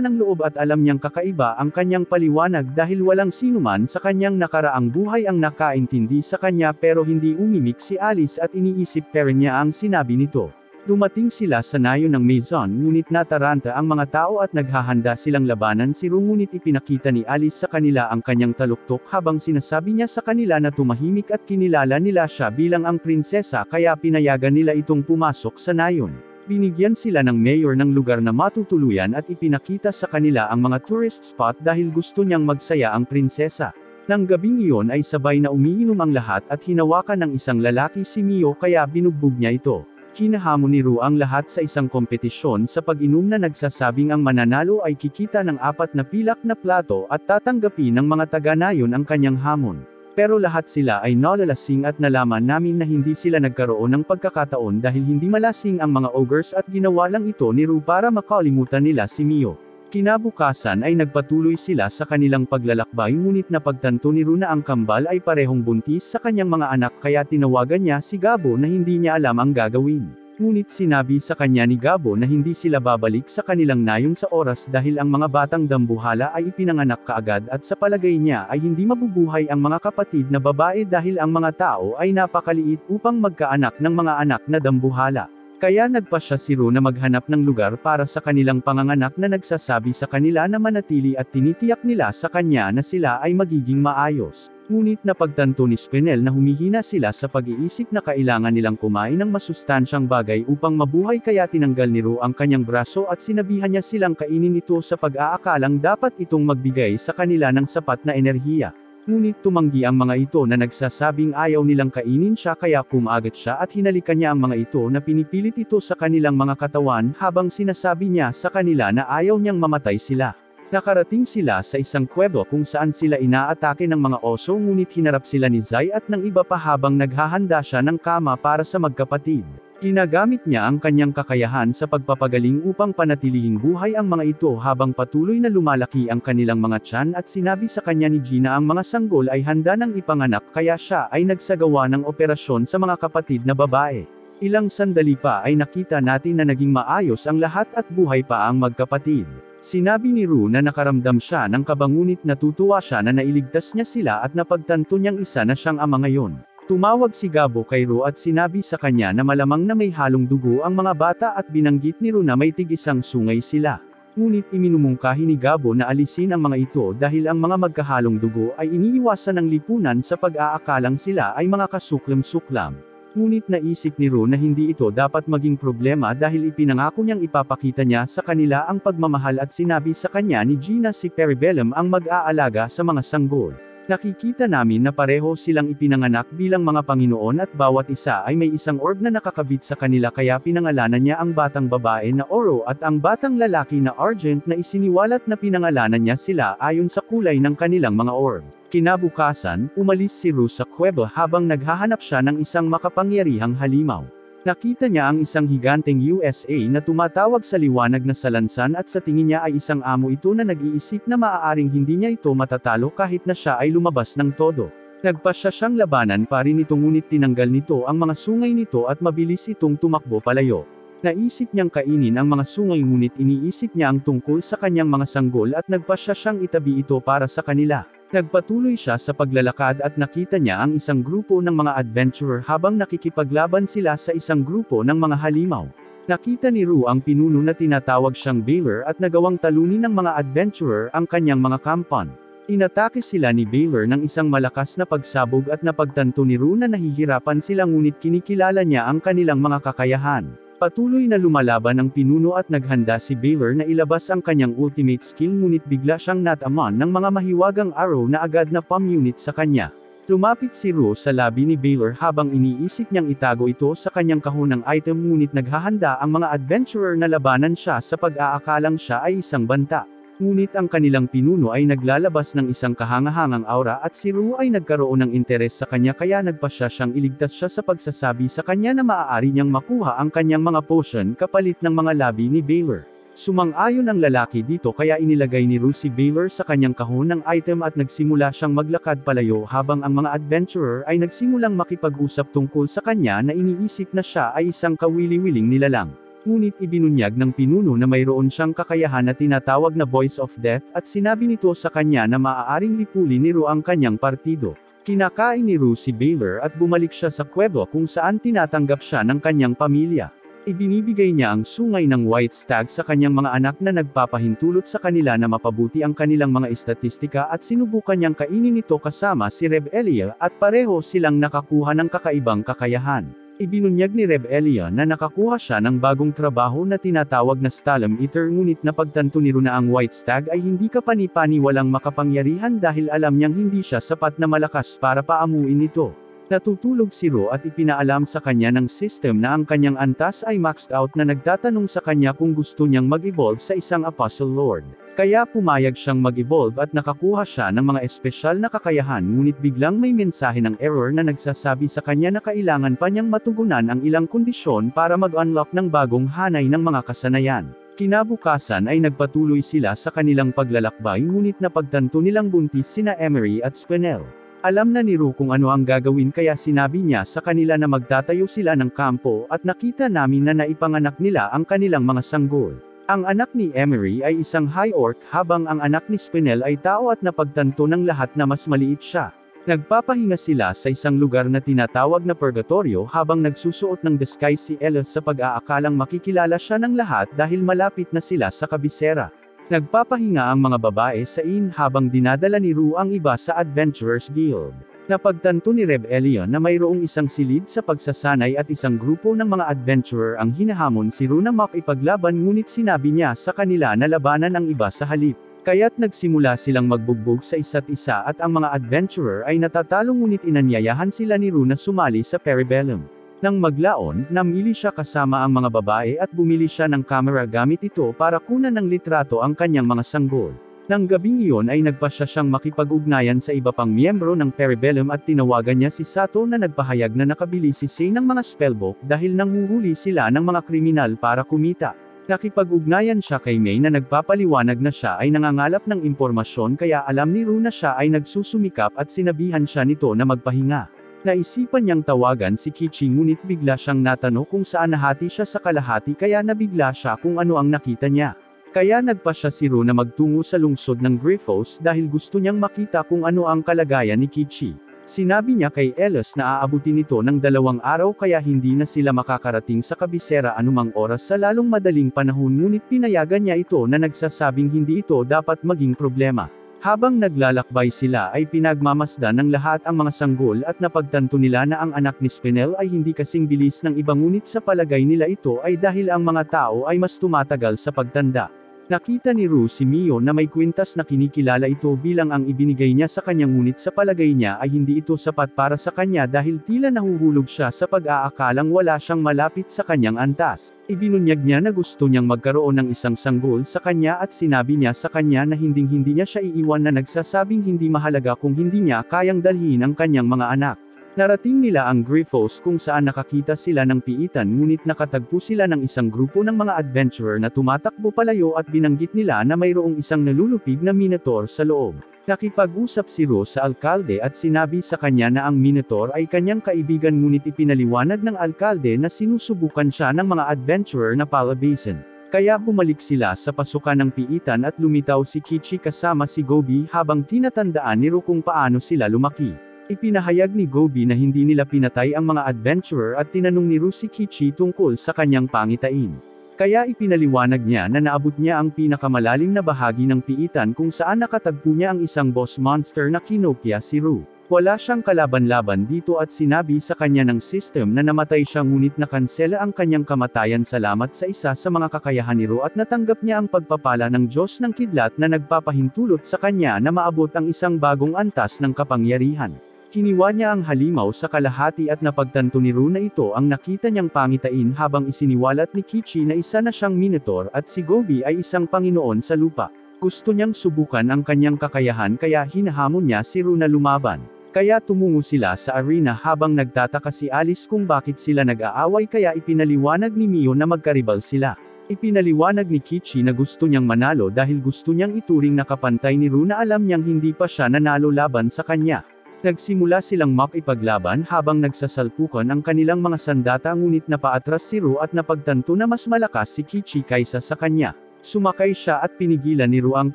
ng loob at alam niyang kakaiba ang kanyang paliwanag dahil walang sinuman sa kanyang nakaraang buhay ang nakaintindi sa kanya pero hindi umimik si Alice at iniisip pa rin niya ang sinabi nito. Dumating sila sa nayo ng Maison ngunit nataranta ang mga tao at naghahanda silang labanan si Ru ngunit ipinakita ni Alice sa kanila ang kanyang taluktok habang sinasabi niya sa kanila na tumahimik at kinilala nila siya bilang ang prinsesa kaya pinayagan nila itong pumasok sa nayon. Binigyan sila ng mayor ng lugar na matutuluyan at ipinakita sa kanila ang mga tourist spot dahil gusto niyang magsaya ang prinsesa. Nang gabing iyon ay sabay na umiinom ang lahat at hinawakan ng isang lalaki si Mio kaya binugbog niya ito. Hinahamon ni Ru ang lahat sa isang kompetisyon sa pag-inom na nagsasabing ang mananalo ay kikita ng 4 na pilak na plato at tatanggapin ng mga taga-nayon ang kanyang hamon. Pero lahat sila ay nalalasing at nalaman namin na hindi sila nagkaroon ng pagkakataon dahil hindi malasing ang mga ogres at ginawa lang ito ni Ru para makalimutan nila si Mio. Kinabukasan ay nagpatuloy sila sa kanilang paglalakbay ngunit napagtanto ni Ru na ang kambal ay parehong buntis sa kanyang mga anak kaya tinawagan niya si Gabo na hindi niya alam ang gagawin. Ngunit sinabi sa kanya ni Gabo na hindi sila babalik sa kanilang nayon sa oras dahil ang mga batang dambuhala ay ipinanganak kaagad at sa palagay niya ay hindi mabubuhay ang mga kapatid na babae dahil ang mga tao ay napakaliit upang magkaanak ng mga anak na dambuhala. Kaya nagpasya si Ru na maghanap ng lugar para sa kanilang panganganak na nagsasabi sa kanila na manatili at tinitiyak nila sa kanya na sila ay magiging maayos. Ngunit napagtanto ni Spinel na humihina sila sa pag-iisip na kailangan nilang kumain ng masustansyang bagay upang mabuhay kaya tinanggal ni Ru ang kanyang braso at sinabihan niya silang kainin ito sa pag-aakalang dapat itong magbigay sa kanila ng sapat na enerhiya. Ngunit tumanggi ang mga ito na nagsasabing ayaw nilang kainin siya kaya kumagat siya at hinalikan niya ang mga ito na pinipilit ito sa kanilang mga katawan habang sinasabi niya sa kanila na ayaw niyang mamatay sila. Nakarating sila sa isang kuwebo kung saan sila inaatake ng mga oso ngunit hinarap sila ni Zai at ng iba pa habang naghahanda siya ng kama para sa magkapatid. Ginagamit niya ang kanyang kakayahan sa pagpapagaling upang panatilihing buhay ang mga ito habang patuloy na lumalaki ang kanilang mga tiyan at sinabi sa kanya ni Gina ang mga sanggol ay handa ng ipanganak kaya siya ay nagsagawa ng operasyon sa mga kapatid na babae. Ilang sandali pa ay nakita natin na naging maayos ang lahat at buhay pa ang magkapatid. Sinabi ni Ru na nakaramdam siya ng kaba ngunit natutuwa siya na nailigtas niya sila at napagtanto niyang isa na siyang ama ngayon. Tumawag si Gabo kay Ru at sinabi sa kanya na malamang na may halong dugo ang mga bata at binanggit ni Ru na may tig-isang sungay sila. Ngunit iminumungkahi ni Gabo na alisin ang mga ito dahil ang mga magkahalong dugo ay iniiwasan ng lipunan sa pag-aakalang sila ay mga kasuklam-suklam. Ngunit naisip ni Ru na hindi ito dapat maging problema dahil ipinangako niyang ipapakita niya sa kanila ang pagmamahal at sinabi sa kanya ni Gina si Peribellum ang mag-aalaga sa mga sanggol. Nakikita namin na pareho silang ipinanganak bilang mga Panginoon at bawat isa ay may isang orb na nakakabit sa kanila kaya pinangalanan niya ang batang babae na Oro at ang batang lalaki na Argent na isiniwalat na pinangalanan niya sila ayon sa kulay ng kanilang mga orb. Kinabukasan, umalis si Ru sa kuweba habang naghahanap siya ng isang makapangyarihang halimaw. Nakita niya ang isang higanteng USA na tumatawag sa liwanag na salansan at sa tingin niya ay isang amo ito na nag-iisip na maaaring hindi niya ito matatalo kahit na siya ay lumabas ng todo. Nagpasya siyang labanan pa rin ito ngunit tinanggal nito ang mga sungay nito at mabilis itong tumakbo palayo. Naisip niyang kainin ang mga sungay ngunit iniisip niya ang tungkol sa kanyang mga sanggol at nagpasya siyang itabi ito para sa kanila. Nagpatuloy siya sa paglalakad at nakita niya ang isang grupo ng mga adventurer habang nakikipaglaban sila sa isang grupo ng mga halimaw. Nakita ni Rue ang pinuno na tinatawag siyang Baylor at nagawang talunin ng mga adventurer ang kanyang mga kampan. Inatake sila ni Baylor ng isang malakas na pagsabog at napagtanto ni Rue na nahihirapan sila ngunit kinikilala niya ang kanilang mga kakayahan. Patuloy na lumalaban ang pinuno at naghanda si Baylor na ilabas ang kanyang ultimate skill ngunit bigla siyang natamaan ng mga mahiwagang arrow na agad na palm unit sa kanya. Lumapit si Rue sa labi ni Baylor habang iniisip niyang itago ito sa kanyang kahon ng item ngunit naghahanda ang mga adventurer na labanan siya sa pag-aakalang siya ay isang banta. Ngunit ang kanilang pinuno ay naglalabas ng isang kahangahangang aura at si Rue ay nagkaroon ng interes sa kanya kaya nagpasya siyang iligtas siya sa pagsasabi sa kanya na maaari niyang makuha ang kanyang mga potion kapalit ng mga labi ni Baylor. Sumang-ayon ang lalaki dito kaya inilagay ni Rue si Baylor sa kanyang kahon ng item at nagsimula siyang maglakad palayo habang ang mga adventurer ay nagsimulang makipag-usap tungkol sa kanya na iniisip na siya ay isang kawili-wiling nilalang. Ngunit ibinunyag ng pinuno na mayroon siyang kakayahan na tinatawag na Voice of Death at sinabi nito sa kanya na maaaring lipulin ni Rue ang kanyang partido. Kinakain ni Rue si Baylor at bumalik siya sa kuwebo kung saan tinatanggap siya ng kanyang pamilya. Ibinibigay niya ang sungay ng White Stag sa kanyang mga anak na nagpapahintulot sa kanila na mapabuti ang kanilang mga estatistika at sinubukan niyang kainin ito kasama si Rebelia at pareho silang nakakuha ng kakaibang kakayahan. Ibinunyag ni Rebelia na nakakuha siya ng bagong trabaho na tinatawag na Stalem Eater ngunit napagtanto ni Rue na ang White Stag ay hindi kapani-paniwalang makapangyarihan dahil alam niyang hindi siya sapat na malakas para paamuin ito. Natutulog si Rue at ipinaalam sa kanya ng system na ang kanyang antas ay maxed out na nagtatanong sa kanya kung gusto niyang mag-evolve sa isang Apostle Lord. Kaya pumayag siyang mag-evolve at nakakuha siya ng mga espesyal na kakayahan ngunit biglang may mensahe ng error na nagsasabi sa kanya na kailangan pa niyang matugunan ang ilang kondisyon para mag-unlock ng bagong hanay ng mga kasanayan. Kinabukasan ay nagpatuloy sila sa kanilang paglalakbay ngunit napagtanto nilang buntis sina Emery at Spinel. Alam na ni Rue kung ano ang gagawin kaya sinabi niya sa kanila na magtatayo sila ng kampo at nakita namin na naipanganak nila ang kanilang mga sanggol. Ang anak ni Emery ay isang high orc habang ang anak ni Spinel ay tao at napagtanto ng lahat na mas maliit siya. Nagpapahinga sila sa isang lugar na tinatawag na Purgatorio habang nagsusuot ng disguise si Ellis sa pag-aakalang makikilala siya ng lahat dahil malapit na sila sa kabisera. Nagpapahinga ang mga babae sa inn habang dinadala ni Rue ang iba sa Adventurers Guild. Napagtanto ni Rebelia na mayroong isang silid sa pagsasanay at isang grupo ng mga adventurer ang hinahamon si Rue na makipaglaban ngunit sinabi niya sa kanila na labanan ang iba sa halip. Kaya't nagsimula silang magbugbog sa isa't isa at ang mga adventurer ay natatalo ngunit inanyayahan sila ni Rue na sumali sa Parabellum. Nang maglaon, namili siya kasama ang mga babae at bumili siya ng kamera gamit ito para kunan ng litrato ang kanyang mga sanggol. Nang gabing iyon ay nagpasya siyang makipag-ugnayan sa iba pang miyembro ng Parabellum at tinawagan niya si Sato na nagpahayag na nakabili si Sei ng mga spellbook dahil nanghuhuli sila ng mga kriminal para kumita. Nakipag-ugnayan siya kay May na nagpapaliwanag na siya ay nangangalap ng impormasyon kaya alam ni Rue na siya ay nagsusumikap at sinabihan siya nito na magpahinga. Naisipan niyang tawagan si Kichi ngunit bigla siyang natanong kung saan nahati siya sa kalahati kaya nabigla siya kung ano ang nakita niya. Kaya nagpasya si Rue na magtungo sa lungsod ng Griffos dahil gusto niyang makita kung ano ang kalagayan ni Kichi. Sinabi niya kay Ellis na aabutin ito ng 2 araw kaya hindi na sila makakarating sa kabisera anumang oras sa lalong madaling panahon ngunit pinayagan niya ito na nagsasabing hindi ito dapat maging problema. Habang naglalakbay sila ay pinagmamasdan ng lahat ang mga sanggol at napagtanto nila na ang anak ni Spinel ay hindi kasing bilis ng iba ngunit sa palagay nila ito ay dahil ang mga tao ay mas tumatagal sa pagtanda. Nakita ni Rue si Mio na may kwintas na kinikilala ito bilang ang ibinigay niya sa kanya ngunit sa palagay niya ay hindi ito sapat para sa kanya dahil tila nahuhulog siya sa pag-aakalang wala siyang malapit sa kanyang antas. Ibinunyag niya na gusto niyang magkaroon ng isang sanggol sa kanya at sinabi niya sa kanya na hindi niya siya iiwan na nagsasabing hindi mahalaga kung hindi niya kayang dalhin ang kanyang mga anak. Narating nila ang Griffos kung saan nakakita sila ng piitan ngunit nakatagpo sila ng isang grupo ng mga adventurer na tumatakbo palayo at binanggit nila na mayroong isang nalulupig na Minotaur sa loob. Nakipag-usap si Rose sa alkalde at sinabi sa kanya na ang Minotaur ay kanyang kaibigan ngunit ipinaliwanag ng alkalde na sinusubukan siya ng mga adventurer na palabasin. Kaya bumalik sila sa pasukan ng piitan at lumitaw si Kichi kasama si Gobi habang tinatandaan ni Ru kung paano sila lumaki. Ipinahayag ni Gobi na hindi nila pinatay ang mga adventurer at tinanong ni Ru si Kichi tungkol sa kanyang pangitain. Kaya ipinaliwanag niya na naabot niya ang pinakamalalim na bahagi ng piitan kung saan nakatagpo niya ang isang boss monster na kinopya si Ru. Wala siyang kalaban-laban dito at sinabi sa kanya ng system na namatay siya ngunit nakansela ang kanyang kamatayan salamat sa isa sa mga kakayahan ni Ru at natanggap niya ang pagpapala ng Diyos ng Kidlat na nagpapahintulot sa kanya na maabot ang isang bagong antas ng kapangyarihan. Hiniwa niya ang halimaw sa kalahati at napagtanto ni Ru na ito ang nakita niyang pangitain habang isiniwalat ni Kichi na isa na siyang Minotaur at si Gobi ay isang Panginoon sa lupa. Gusto niyang subukan ang kanyang kakayahan kaya hinahamon niya si Ru na lumaban. Kaya tumungo sila sa arena habang nagtataka si Alice kung bakit sila nag-aaway kaya ipinaliwanag ni Mio na magkaribal sila. Ipinaliwanag ni Kichi na gusto niyang manalo dahil gusto niyang ituring na kapantay ni Ru na alam niyang hindi pa siya nanalo laban sa kanya. Nagsimula silang makipaglaban habang nagsasalpukan ang kanilang mga sandata ngunit napaatras si Ru at napagtanto na mas malakas si Kichi kaysa sa kanya. Sumakay siya at pinigilan ni Ru ang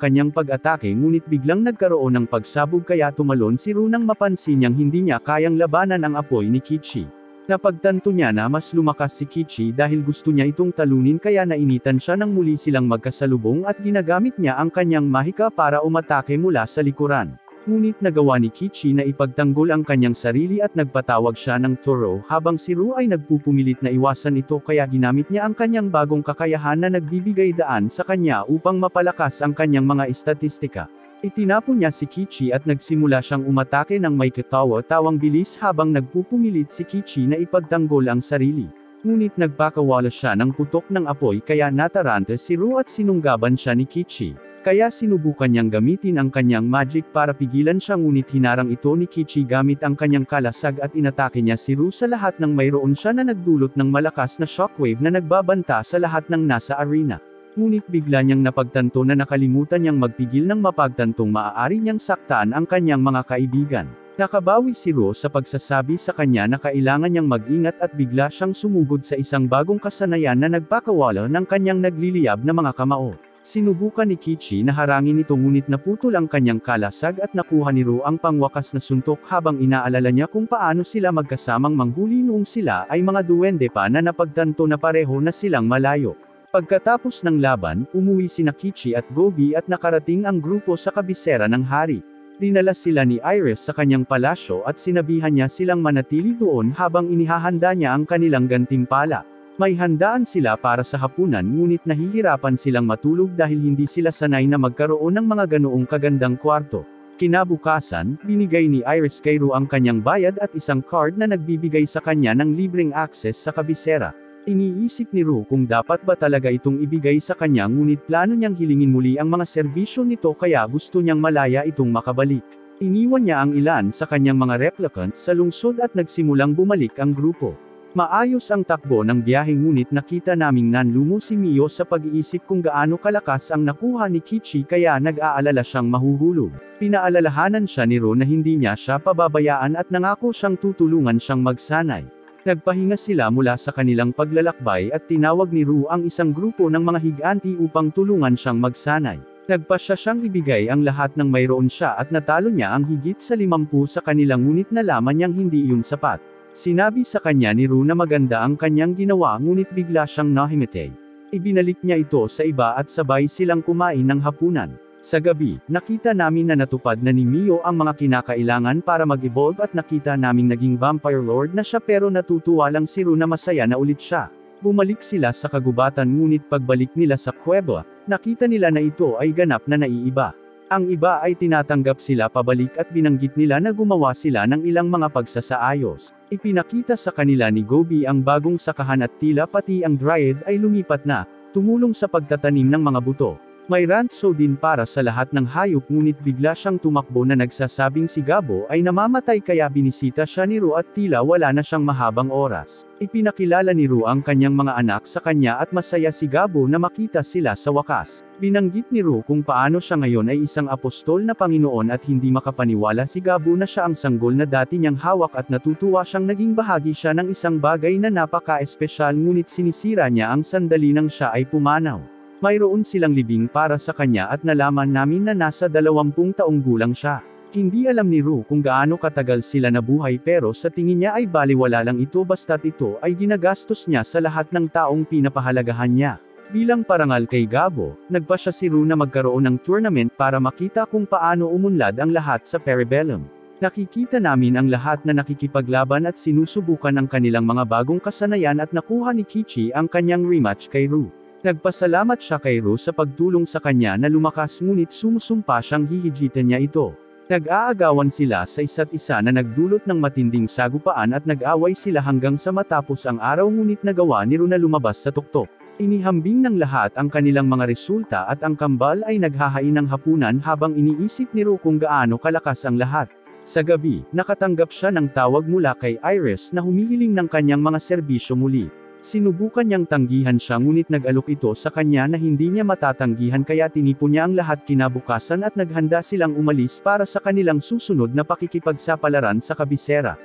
kanyang pag-atake ngunit biglang nagkaroon ng pagsabog kaya tumalon si Ru nang mapansin niyang hindi niya kayang labanan ang apoy ni Kichi. Napagtanto niya na mas lumakas si Kichi dahil gusto niya itong talunin kaya nainitan siya nang muli silang magkasalubong at ginagamit niya ang kanyang mahika para umatake mula sa likuran. Ngunit nagawa ni Kichi na ipagtanggol ang kanyang sarili at nagpatawag siya ng Toro habang si Ru ay nagpupumilit na iwasan ito kaya ginamit niya ang kanyang bagong kakayahan na nagbibigay daan sa kanya upang mapalakas ang kanyang mga estatistika. Itinapon niya si Kichi at nagsimula siyang umatake ng may katawa-tawang bilis habang nagpupumilit si Kichi na ipagtanggol ang sarili. Ngunit nagpakawala siya ng putok ng apoy kaya natarante si Ru at sinunggaban siya ni Kichi. Kaya sinubukan niyang gamitin ang kanyang magic para pigilan siya ngunit hinarang ito ni Kichi gamit ang kanyang kalasag at inatake niya si Ru sa lahat ng mayroon siya na nagdulot ng malakas na shockwave na nagbabanta sa lahat ng nasa arena. Ngunit bigla niyang napagtanto na nakalimutan niyang magpigil ng mapagtantong maaari niyang saktan ang kanyang mga kaibigan. Nakabawi si Ru sa pagsasabi sa kanya na kailangan niyang mag-ingat at bigla siyang sumugod sa isang bagong kasanayan na nagpakawala ng kanyang nagliliyab na mga kamao. Sinubukan ni Kichi na harangin ito ngunit naputol ang kanyang kalasag at nakuha ni Ru ang pangwakas na suntok habang inaalala niya kung paano sila magkasamang manghuli noong sila ay mga duwende pa na napagtanto na pareho na silang malayo. Pagkatapos ng laban, umuwi sina Kichi at Gobi at nakarating ang grupo sa kabisera ng hari. Dinala sila ni Iris sa kanyang palasyo at sinabihan niya silang manatili doon habang inihahanda niya ang kanilang gantimpala. May handaan sila para sa hapunan ngunit nahihirapan silang matulog dahil hindi sila sanay na magkaroon ng mga ganoong kagandang kwarto. Kinabukasan, binigay ni Iris kay Ru ang kanyang bayad at isang card na nagbibigay sa kanya ng libreng access sa kabisera. Iniisip ni Ru kung dapat ba talaga itong ibigay sa kanya ngunit plano niyang hilingin muli ang mga serbisyo nito kaya gusto niyang malaya itong makabalik. Iniwan niya ang ilan sa kanyang mga replicants sa lungsod at nagsimulang bumalik ang grupo. Maayos ang takbo ng biyahe ngunit nakita naming nanlumo si Mio sa pag-iisip kung gaano kalakas ang nakuha ni Kichi kaya nag-aalala siyang mahuhulog. Pinaalalahanan siya ni Ru na hindi niya siya pababayaan at nangako siyang tutulungan siyang magsanay. Nagpahinga sila mula sa kanilang paglalakbay at tinawag ni Ru ang isang grupo ng mga higanti upang tulungan siyang magsanay. Nagpasya siyang ibigay ang lahat ng mayroon siya at natalo niya ang higit sa 50 sa kanilang ngunit nalaman niyang hindi iyon sapat. Sinabi sa kanya ni Ru na maganda ang kanyang ginawa ngunit bigla siyang nahimatay. Ibinalik niya ito sa iba at sabay silang kumain ng hapunan. Sa gabi, nakita namin na natupad na ni Mio ang mga kinakailangan para mag-evolve at nakita naming naging vampire lord na siya pero natutuwa lang si Ru na masaya na ulit siya. Bumalik sila sa kagubatan ngunit pagbalik nila sa kuweba, nakita nila na ito ay ganap na naiiba. Ang iba ay tinatanggap sila pabalik at binanggit nila na gumawa sila ng ilang mga pagsasaayos. Ipinakita sa kanila ni Gobi ang bagong sakahan at tila pati ang Dryad ay lumipat na, tumulong sa pagtatanim ng mga buto. May rantso din para sa lahat ng hayop ngunit bigla siyang tumakbo na nagsasabing si Gabo ay namamatay kaya binisita siya ni Ru at tila wala na siyang mahabang oras. Ipinakilala ni Ru ang kanyang mga anak sa kanya at masaya si Gabo na makita sila sa wakas. Binanggit ni Ru kung paano siya ngayon ay isang apostol na Panginoon at hindi makapaniwala si Gabo na siya ang sanggol na dati niyang hawak at natutuwa siyang naging bahagi siya ng isang bagay na napaka-espesyal ngunit sinisira niya ang sandali nang siya ay pumanaw. Mayroon silang libing para sa kanya at nalaman namin na nasa 20 taong gulang siya. Hindi alam ni Ru kung gaano katagal sila nabuhay pero sa tingin niya ay baliwala lang ito basta't ito ay ginagastos niya sa lahat ng taong pinapahalagahan niya. Bilang parangal kay Gabo, nagpa siya si Ru na magkaroon ng tournament para makita kung paano umunlad ang lahat sa Parabellum. Nakikita namin ang lahat na nakikipaglaban at sinusubukan ang kanilang mga bagong kasanayan at nakuha ni Kichi ang kanyang rematch kay Ru. Nagpasalamat siya kay Ru sa pagtulong sa kanya na lumakas ngunit sumusumpa siyang hihigitan niya ito. Nag-aagawan sila sa isa't isa na nagdulot ng matinding sagupaan at nag-away sila hanggang sa matapos ang araw ngunit nagawa ni Ru na lumabas sa tuktok. Inihambing ng lahat ang kanilang mga resulta at ang kambal ay naghahain ng hapunan habang iniisip ni Ru kung gaano kalakas ang lahat. Sa gabi, nakatanggap siya ng tawag mula kay Iris na humihiling ng kanyang mga serbisyo muli. Sinubukan niyang tanggihan siya ngunit nag-alok ito sa kanya na hindi niya matatanggihan kaya tinipon niya ang lahat kinabukasan at naghanda silang umalis para sa kanilang susunod na pakikipagsapalaran sa kabisera.